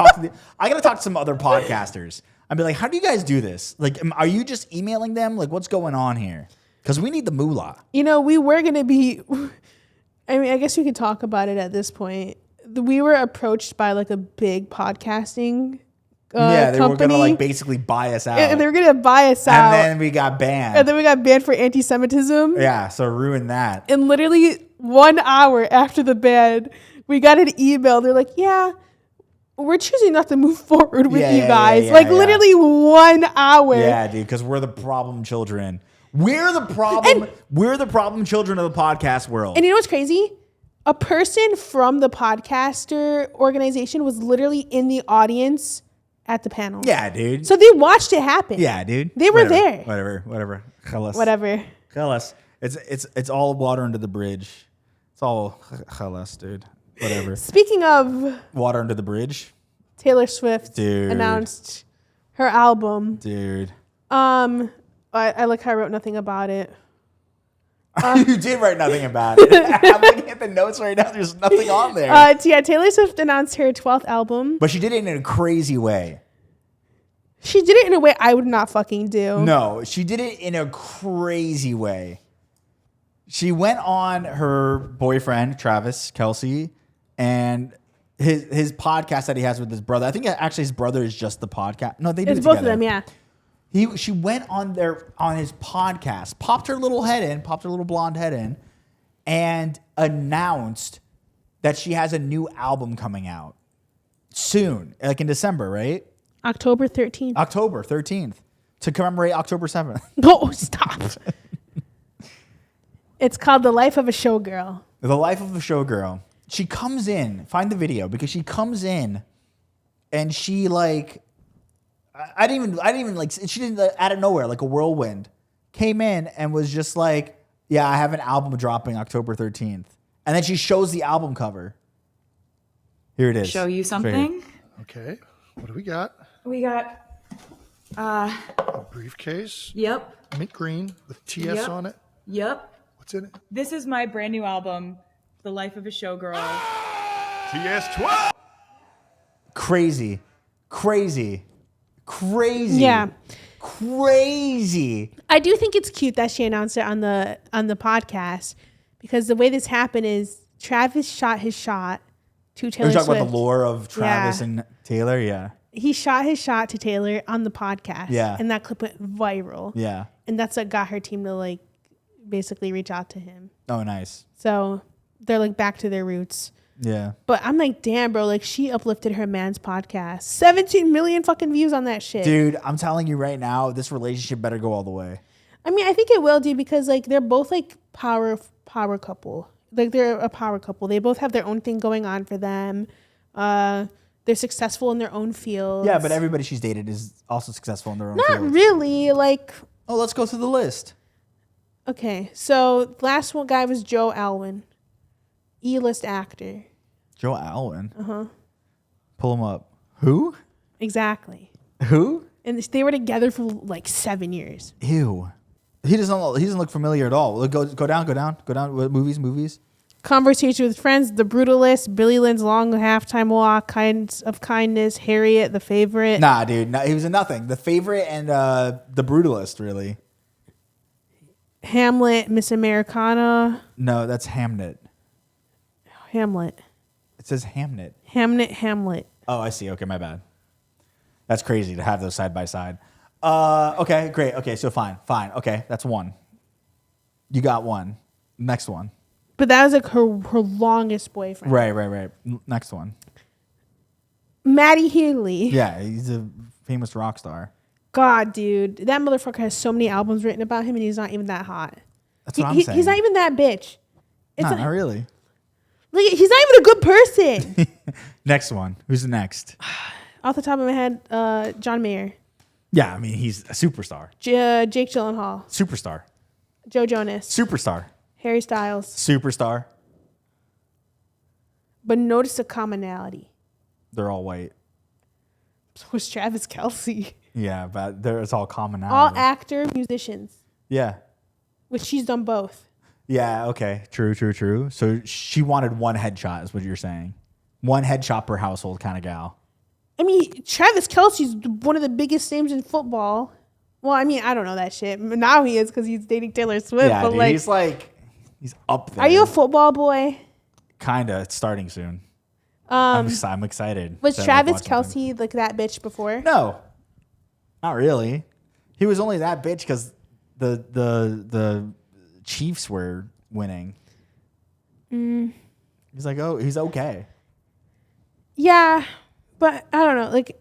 talk to some other podcasters. I'd be like, how do you guys do this? Like, are you just emailing them? Like, what's going on here? Because we need the moolah. You know, we were gonna be. I mean, I guess we could talk about it at this point. We were approached by like a big podcasting. They company, were gonna like basically buy us out, and they were gonna buy us out, and then we got banned. And then we got banned for anti-Semitism. Yeah, so ruin that. And literally 1 hour after the ban, we got an email. They're like, "Yeah, we're choosing not to move forward with you guys." Literally 1 hour. Yeah, dude, because we're the problem children. We're the problem. We're the problem children of the podcast world. And you know what's crazy? A person from the podcaster organization was literally in the audience at the panel. Yeah, dude. So they watched it happen. Yeah, dude. They were there. Whatever. Khalas. Whatever. Khalas. It's all water under the bridge. It's all khalas, dude. Whatever. Speaking of water under the bridge, Taylor Swift dude. announced her album. Dude. I like how I wrote nothing about it. You did write nothing about it. I'm looking at the notes right now. There's nothing on there. Taylor Swift announced her 12th album. But she did it in a crazy way. She did it in a way I would not fucking do. No, she did it in a crazy way. She went on her boyfriend, Travis Kelce, and his podcast that he has with his brother. I think actually his brother is just the podcast. No, they do it It's both together. of them, yeah. She went on his podcast, popped her little blonde head in, and announced that she has a new album coming out soon, like in December, right? October 13th. October 13th to commemorate October 7th. Oh, stop. It's called The Life of a Showgirl. The Life of a Showgirl. She comes in, find the video, because she comes in and she like, I didn't even like, she didn't out of nowhere, like a whirlwind, came in and was just like, yeah, I have an album dropping October 13th. And then she shows the album cover. Here it is. Show you something. Okay. What do we got? We got, A briefcase. yep, Mint green with TS Yep. on it. yep. What's in it? This is my brand new album, The Life of a Showgirl. TS12. Crazy. Yeah. Crazy. I do think it's cute that she announced it on the podcast, because the way this happened is Travis shot his shot to Taylor Are you talking Swift. about the lore of Travis Yeah. and Taylor? Yeah. He shot his shot to Taylor on the podcast. Yeah. And that clip went viral. Yeah. And that's what got her team to like basically reach out to him. Oh, nice. So they're like back to their roots. Yeah. But I'm like, damn, bro, like she uplifted her man's podcast. 17 million fucking views on that shit. Dude, I'm telling you right now, this relationship better go all the way. I mean, I think it will, dude, because like they're both like power couple. Like they're a power couple. They both have their own thing going on for them. They're successful in their own fields. Yeah, but everybody she's dated is also successful in their own not field. really. Like, Oh, let's go through the list. okay, so the last one guy was Joe Alwyn, E-list actor. Joe Alwyn. Pull him up. Who? Exactly. Who? And they were together for like 7 years. Ew. He doesn't look familiar at all. Go down. Movies. Conversation with Friends, The Brutalist, Billy Lynn's Long Halftime Walk, Kinds of Kindness, Harriet, The Favorite. Nah, dude. He was in nothing. The Favorite and The Brutalist, really. Hamlet, Miss Americana. No, that's Hamnet. Hamlet. It says Hamnet. Hamlet. Oh, I see. Okay, my bad. That's crazy to have those side by side. Okay, great. Okay, so fine. Okay, that's one. You got one. Next one. But that was like her longest boyfriend. Right. Next one. Matty Healy. Yeah, he's a famous rock star. God, dude. That motherfucker has so many albums written about him and he's not even that hot. That's what I'm saying. He's not even that bitch. Not really. Like, he's not even a good person. Next one. Who's the next? Off the top of my head, John Mayer. Yeah, I mean, he's a superstar. Jake Gyllenhaal. Superstar. Joe Jonas. Superstar. Harry Styles. Superstar. But notice a commonality. They're all white. So was Travis Kelce. Yeah, but it's all commonality. All actor, musicians. Yeah. Which she's done both. Yeah, okay. True. So she wanted one headshot is what you're saying. One headshot per household kind of gal. I mean, Travis Kelce's one of the biggest names in football. Well, I mean, I don't know that shit. Now he is because he's dating Taylor Swift. Yeah, but dude, he's up there. are you a football boy? Kinda. It's starting soon. I'm excited. Was to, Travis watch something. Kelce like that bitch before? No, not really. He was only that bitch because the Chiefs were winning. He's like, oh, he's okay. Yeah, but I don't know. Like,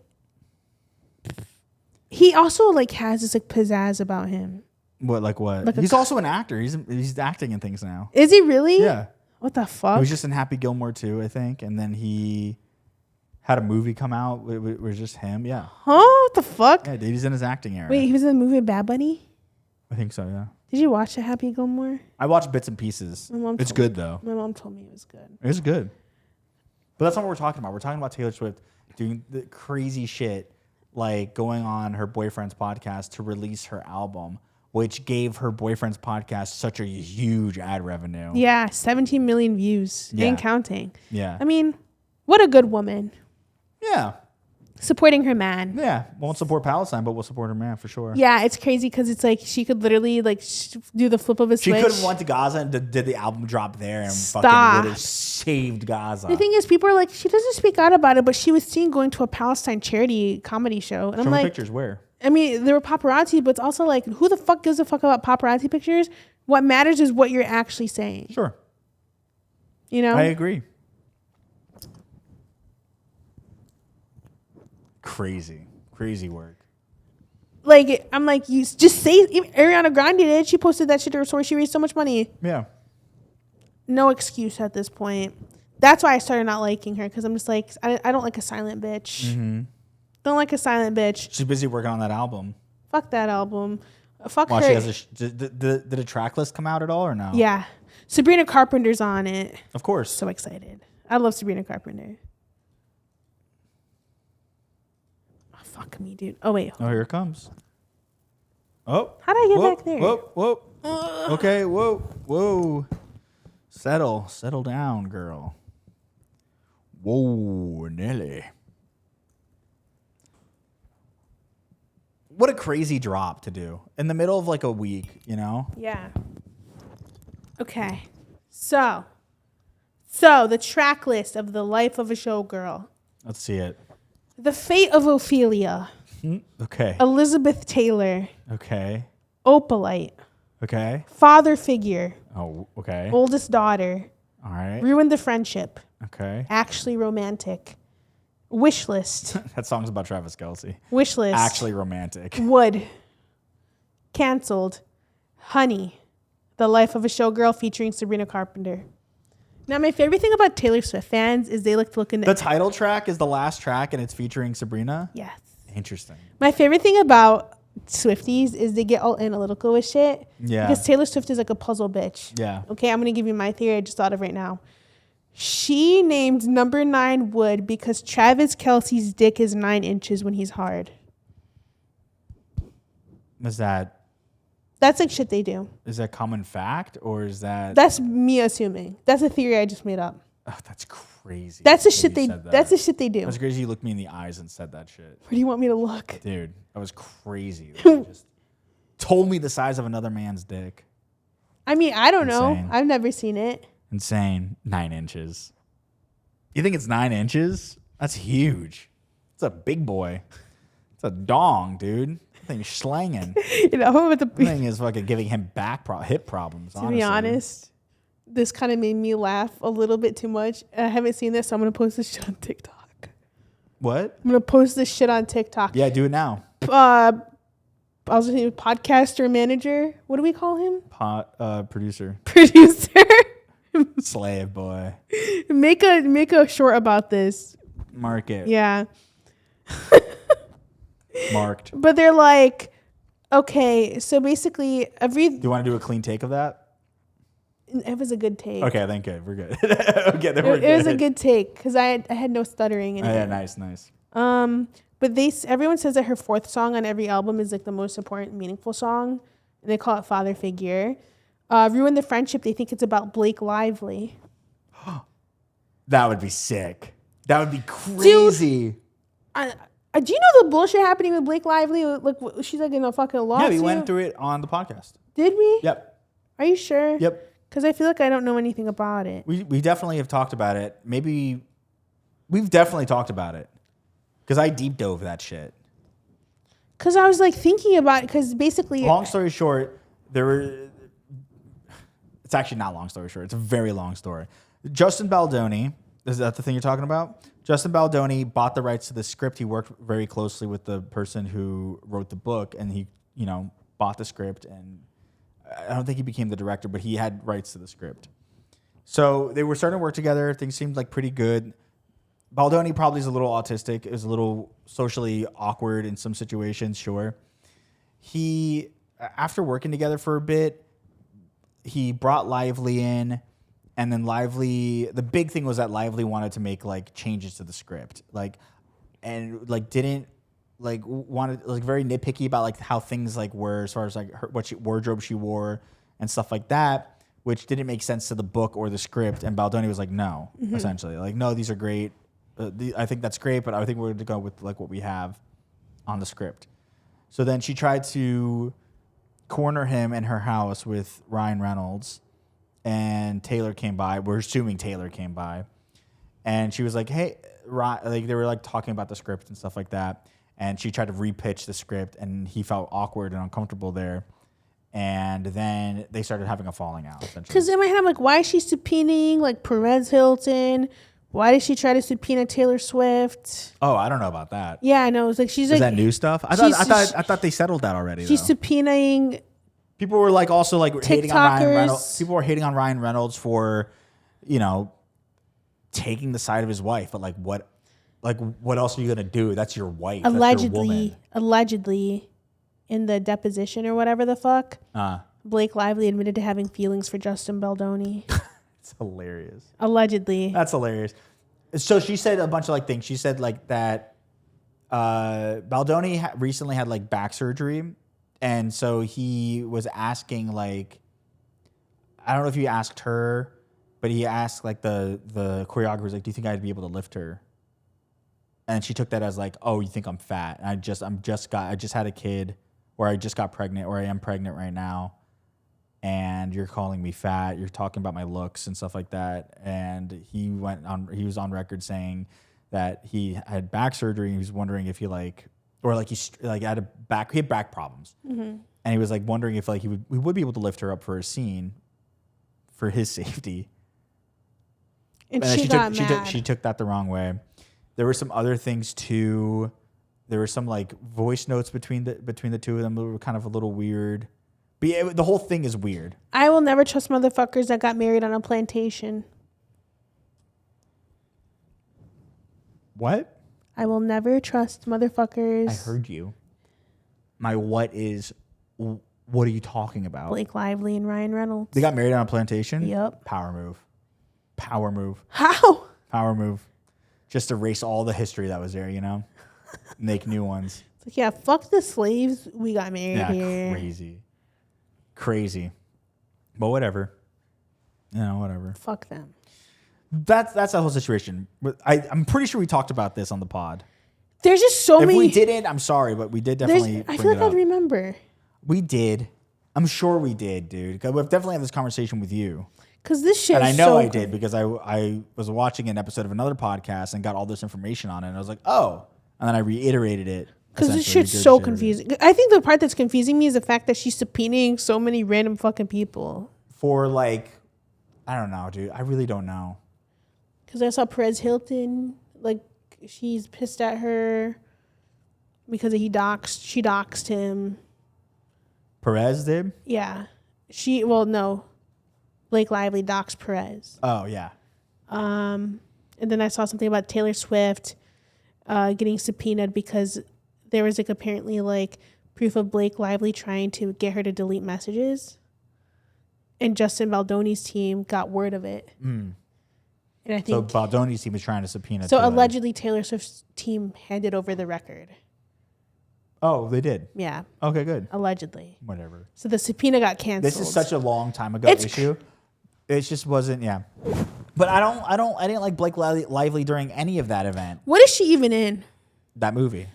he also like has this like pizzazz about him. What? Like what? Like he's also an actor. He's acting in things now. Is he really? Yeah. What the fuck? He was just in Happy Gilmore too, I think, and then he had a movie come out. It was just him. Yeah. Huh? What the fuck? Yeah, dude, he's in his acting era. Wait, he was in the movie Bad Bunny? I think so. Yeah. Did you watch the Happy Gilmore? I watched bits and pieces. My mom It's told good though. My mom told me it was good. It was good. But that's not what we're talking about. We're talking about Taylor Swift doing the crazy shit, like going on her boyfriend's podcast to release her album, which gave her boyfriend's podcast such a huge ad revenue. Yeah, 17 million views Yeah. and counting. Yeah. I mean, what a good woman. Yeah. Supporting her man. Yeah. Won't support Palestine, but we'll support her man for sure. Yeah, it's crazy because it's like she could literally like do the flip of a She switch. could have went to Gaza and did the album drop there and Stop. fucking would have saved Gaza. The thing is, people are like, she doesn't speak out about it, but she was seen going to a Palestine charity comedy show. And Show I'm me like, pictures where? I mean, there were paparazzi, but it's also like, who the fuck gives a fuck about paparazzi pictures? What matters is what you're actually saying. Sure. You know? I agree. Crazy work. Like, I'm like, you just say, even Ariana Grande did it. She posted that shit to her story. She raised so much money. Yeah. No excuse at this point. That's why I started not liking her, because I'm just like, I don't like a silent bitch. Mm-hmm. Don't like a silent bitch. She's busy working on that album. Fuck that album. Fuck Well, her. she has did a track list come out at all or no? Yeah. Sabrina Carpenter's on it. Of course. So excited. I love Sabrina Carpenter. Oh, fuck me, dude. Oh, wait. Oh, here it comes. Oh. How'd I get whoa, back there? Whoa. Okay, whoa. Settle down, girl. Whoa, Nelly. What a crazy drop to do in the middle of like a week, you know? Yeah. Okay. So the track list of The Life of a Showgirl. Let's see it. The Fate of Ophelia. Okay. Elizabeth Taylor. Okay. Opalite. Okay. Father Figure. Oh, okay. Oldest Daughter. All right. Ruined the Friendship. Okay. Actually Romantic. Wish List. That song's about Travis Kelce. Wish List. Actually romantic. Wood. Cancelled. Honey. The Life of a Showgirl featuring Sabrina Carpenter. Now, my favorite thing about Taylor Swift fans is they like to look in The title track is the last track and it's featuring Sabrina? Yes. Interesting. My favorite thing about Swifties is they get all analytical with shit. Yeah. Because Taylor Swift is like a puzzle bitch. Yeah. Okay, I'm going to give you my theory I just thought of right now. She named number 9 Wood because Travis Kelce's dick is 9 inches when he's hard. Is that That's shit they do. common fact or is that That's me assuming. That's a theory I just made up. oh, that's crazy. That's the that shit you they. said that. That's the shit they do. That's crazy you looked me in the eyes and said that shit. Where do you want me to look? Dude, that was crazy. You just told me the size of another man's dick. I mean, I don't know. Insane. I've never seen it. Insane. 9 inches. You think it's 9 inches? That's huge. It's a big boy. It's a dong, dude. That thing's slanging. You know, with That thing is fucking giving him hip problems, to be honest, this kind of made me laugh a little bit too much. I haven't seen this, so I'm gonna post this shit on TikTok. What? I'm gonna post this shit on TikTok. Yeah, do it now. I was gonna say podcaster manager. What do we call him? Producer. Producer. Slave boy. make a short about this. Mark it. Yeah. Marked. But they're like, okay, so basically Do you want to do a clean take of that? it was a good take. Okay, then good. We're good. Okay, then we're good. It was a good take because I had no stuttering in Oh, it. yeah, nice. But everyone says that her 4th song on every album is like the most important, meaningful song, and they call it Father Figure. ruin the friendship. They think it's about Blake Lively. That would be sick. That would be crazy. Do you know the bullshit happening with Blake Lively? Like, she's like in a fucking lawsuit. Yeah, we went through it on the podcast. Did we? Yep. Are you sure? Yep. Because I feel like I don't know anything about it. We definitely have talked about it. Maybe we've definitely talked about it. Because I deep dove that shit. Because I was like thinking about it. Because basically, Long story short, it's actually not long story short. It's a very long story. Justin Baldoni, is that the thing you're talking about? Justin Baldoni bought the rights to the script. He worked very closely with the person who wrote the book, and he, bought the script. And I don't think he became the director, but he had rights to the script. So they were starting to work together. Things seemed like pretty good. Baldoni probably is a little autistic. Is a little socially awkward in some situations, sure. He, after working together for a bit, he brought Lively in, and then the big thing was that Lively wanted to make like changes to the script, didn't wanted very nitpicky about like how things like were as far as like wardrobe she wore and stuff like that, which didn't make sense to the book or the script. And Baldoni was like, no, essentially, like, no, these are great. I think that's great, but I think we're going to go with like what we have on the script. So then she tried to corner him in her house with Ryan Reynolds, and Taylor came by. We're assuming Taylor came by, and she was like, "Hey, like they were like talking about the script and stuff like that." And she tried to repitch the script, and he felt awkward and uncomfortable there. And then they started having a falling out. Because in my head, I'm like, why is she subpoenaing like Perez Hilton? Why did she try to subpoena Taylor Swift? Oh, I don't know about that. Yeah, I know. It's like she's Is like, that new stuff? I thought they settled that already. She's subpoenaing. People were like also like hating on Ryan TikTokers. Reynolds. People were hating on Ryan Reynolds for, taking the side of his wife. But what else are you gonna do? That's your wife. That's your woman. Allegedly, in the deposition or whatever the fuck, Blake Lively admitted to having feelings for Justin Baldoni. It's hilarious. Allegedly. That's hilarious. So she said a bunch of like things. She said like that Baldoni recently had like back surgery, and so he was asking like, I don't know if he asked her, but he asked like the choreographers like, do you think I'd be able to lift her? And she took that as like, oh, you think I'm fat? And I just had a kid, or I just got pregnant, or I am pregnant right now, and you're calling me fat. You're talking about my looks and stuff like that. And he was on record saying that he had back surgery. And he was wondering if he had back problems, and he was like wondering if like we would be able to lift her up for a scene, for his safety. And she got mad. She took that the wrong way. There were some other things too. There were some like voice notes between the two of them that were kind of a little weird. But yeah, the whole thing is weird. I will never trust motherfuckers that got married on a plantation. What? I will never trust motherfuckers. I heard you. My what are you talking about? Blake Lively and Ryan Reynolds. They got married on a plantation? Yep. Power move. How? Power move. Just erase all the history that was there, Make new ones. It's like, yeah, fuck the slaves. We got married here. Crazy. But whatever. Whatever. Fuck them. That's the whole situation. I'm pretty sure we talked about this on the pod. There's just so many. If we didn't, I'm sorry, but we did definitely. I feel like I'd remember. We did. I'm sure we did, dude. We've definitely had this conversation with you. Because this shit and is I know so I did because I was watching an episode of another podcast and got all this information on it, and I was like, oh. And then I reiterated it. Because this shit's so confusing. I think the part that's confusing me is the fact that she's subpoenaing so many random fucking people. For like, I don't know, dude. I really don't know. Because I saw Perez Hilton, like, she's pissed at her because she doxed him. Perez did? Yeah. Blake Lively doxed Perez. Oh, yeah. And then I saw something about Taylor Swift getting subpoenaed because there was like apparently like proof of Blake Lively trying to get her to delete messages. And Justin Baldoni's team got word of it. And I think so Baldoni's team was trying to subpoena. So allegedly Taylor Swift's team handed over the record. Oh, they did. Yeah, Okay, good. allegedly. Whatever. So the subpoena got canceled. This is such a long time ago It's issue. It just wasn't. Yeah. But I didn't like Blake Lively during any of that event. What is she even in? That movie.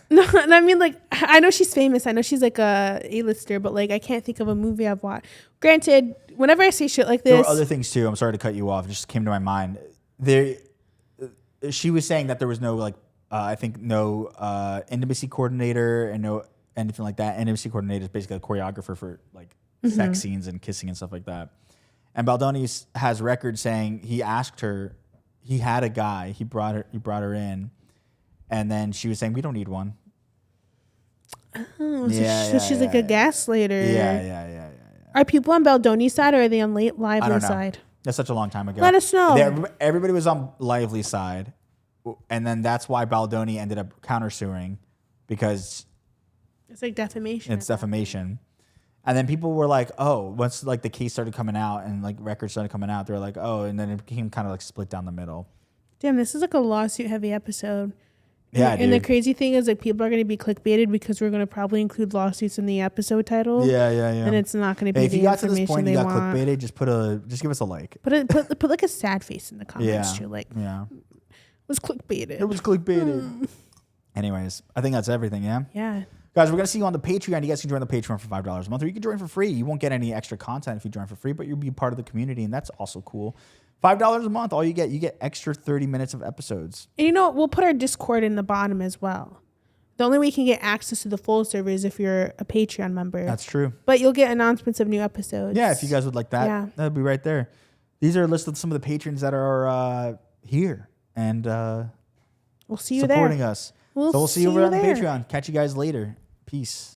No, and I mean, like, I know she's famous. I know she's like a A-lister, but like, I can't think of a movie I've watched. Granted, whenever I say shit like There this, were other things too. I'm sorry to cut you off. It just came to my mind. There, she was saying that there was no like, I think no intimacy coordinator and no anything like that. Intimacy coordinator is basically a choreographer for like sex scenes and kissing and stuff like that. And Baldoni has records saying he asked her, he had a guy, he brought her in, and then she was saying we don't need one. oh, so she's like a gaslighter. Yeah. Are people on Baldoni's side or are they on I Lively's don't know. side? That's such a long time ago. Let us know. Everybody was on Lively's side, and then that's why Baldoni ended up countersuing because It's like defamation. it's defamation. And then people were like, "Oh," once like the case started coming out and like records started coming out, they were like, "Oh," and then it became kind of like split down the middle. Damn, this is like a lawsuit heavy episode. Yeah, and the dude. crazy thing is, like, people are going to be clickbaited because we're going to probably include lawsuits in the episode title. Yeah. And it's not going to be Hey, if the you got to this information point, they you got want. clickbaited. Just give us a like. Put like a sad face in the comments too. Like, Yeah. was clickbaited. It was clickbaited. Anyways, I think that's everything. Yeah. Yeah. Guys, we're going to see you on the Patreon. You guys can join the Patreon for $5 a month, or you can join for free. You won't get any extra content if you join for free, but you'll be part of the community, and that's also cool. $5 a month, all you get extra 30 minutes of episodes. And you know what? We'll put our Discord in the bottom as well. The only way you can get access to the full server is if you're a Patreon member. That's true. But you'll get announcements of new episodes. Yeah, if you guys would like that, Yeah. that'll be right there. These are a list of some of the patrons that are here and We'll see you supporting there. us. So we'll see you over on the Patreon. Catch you guys later. Peace.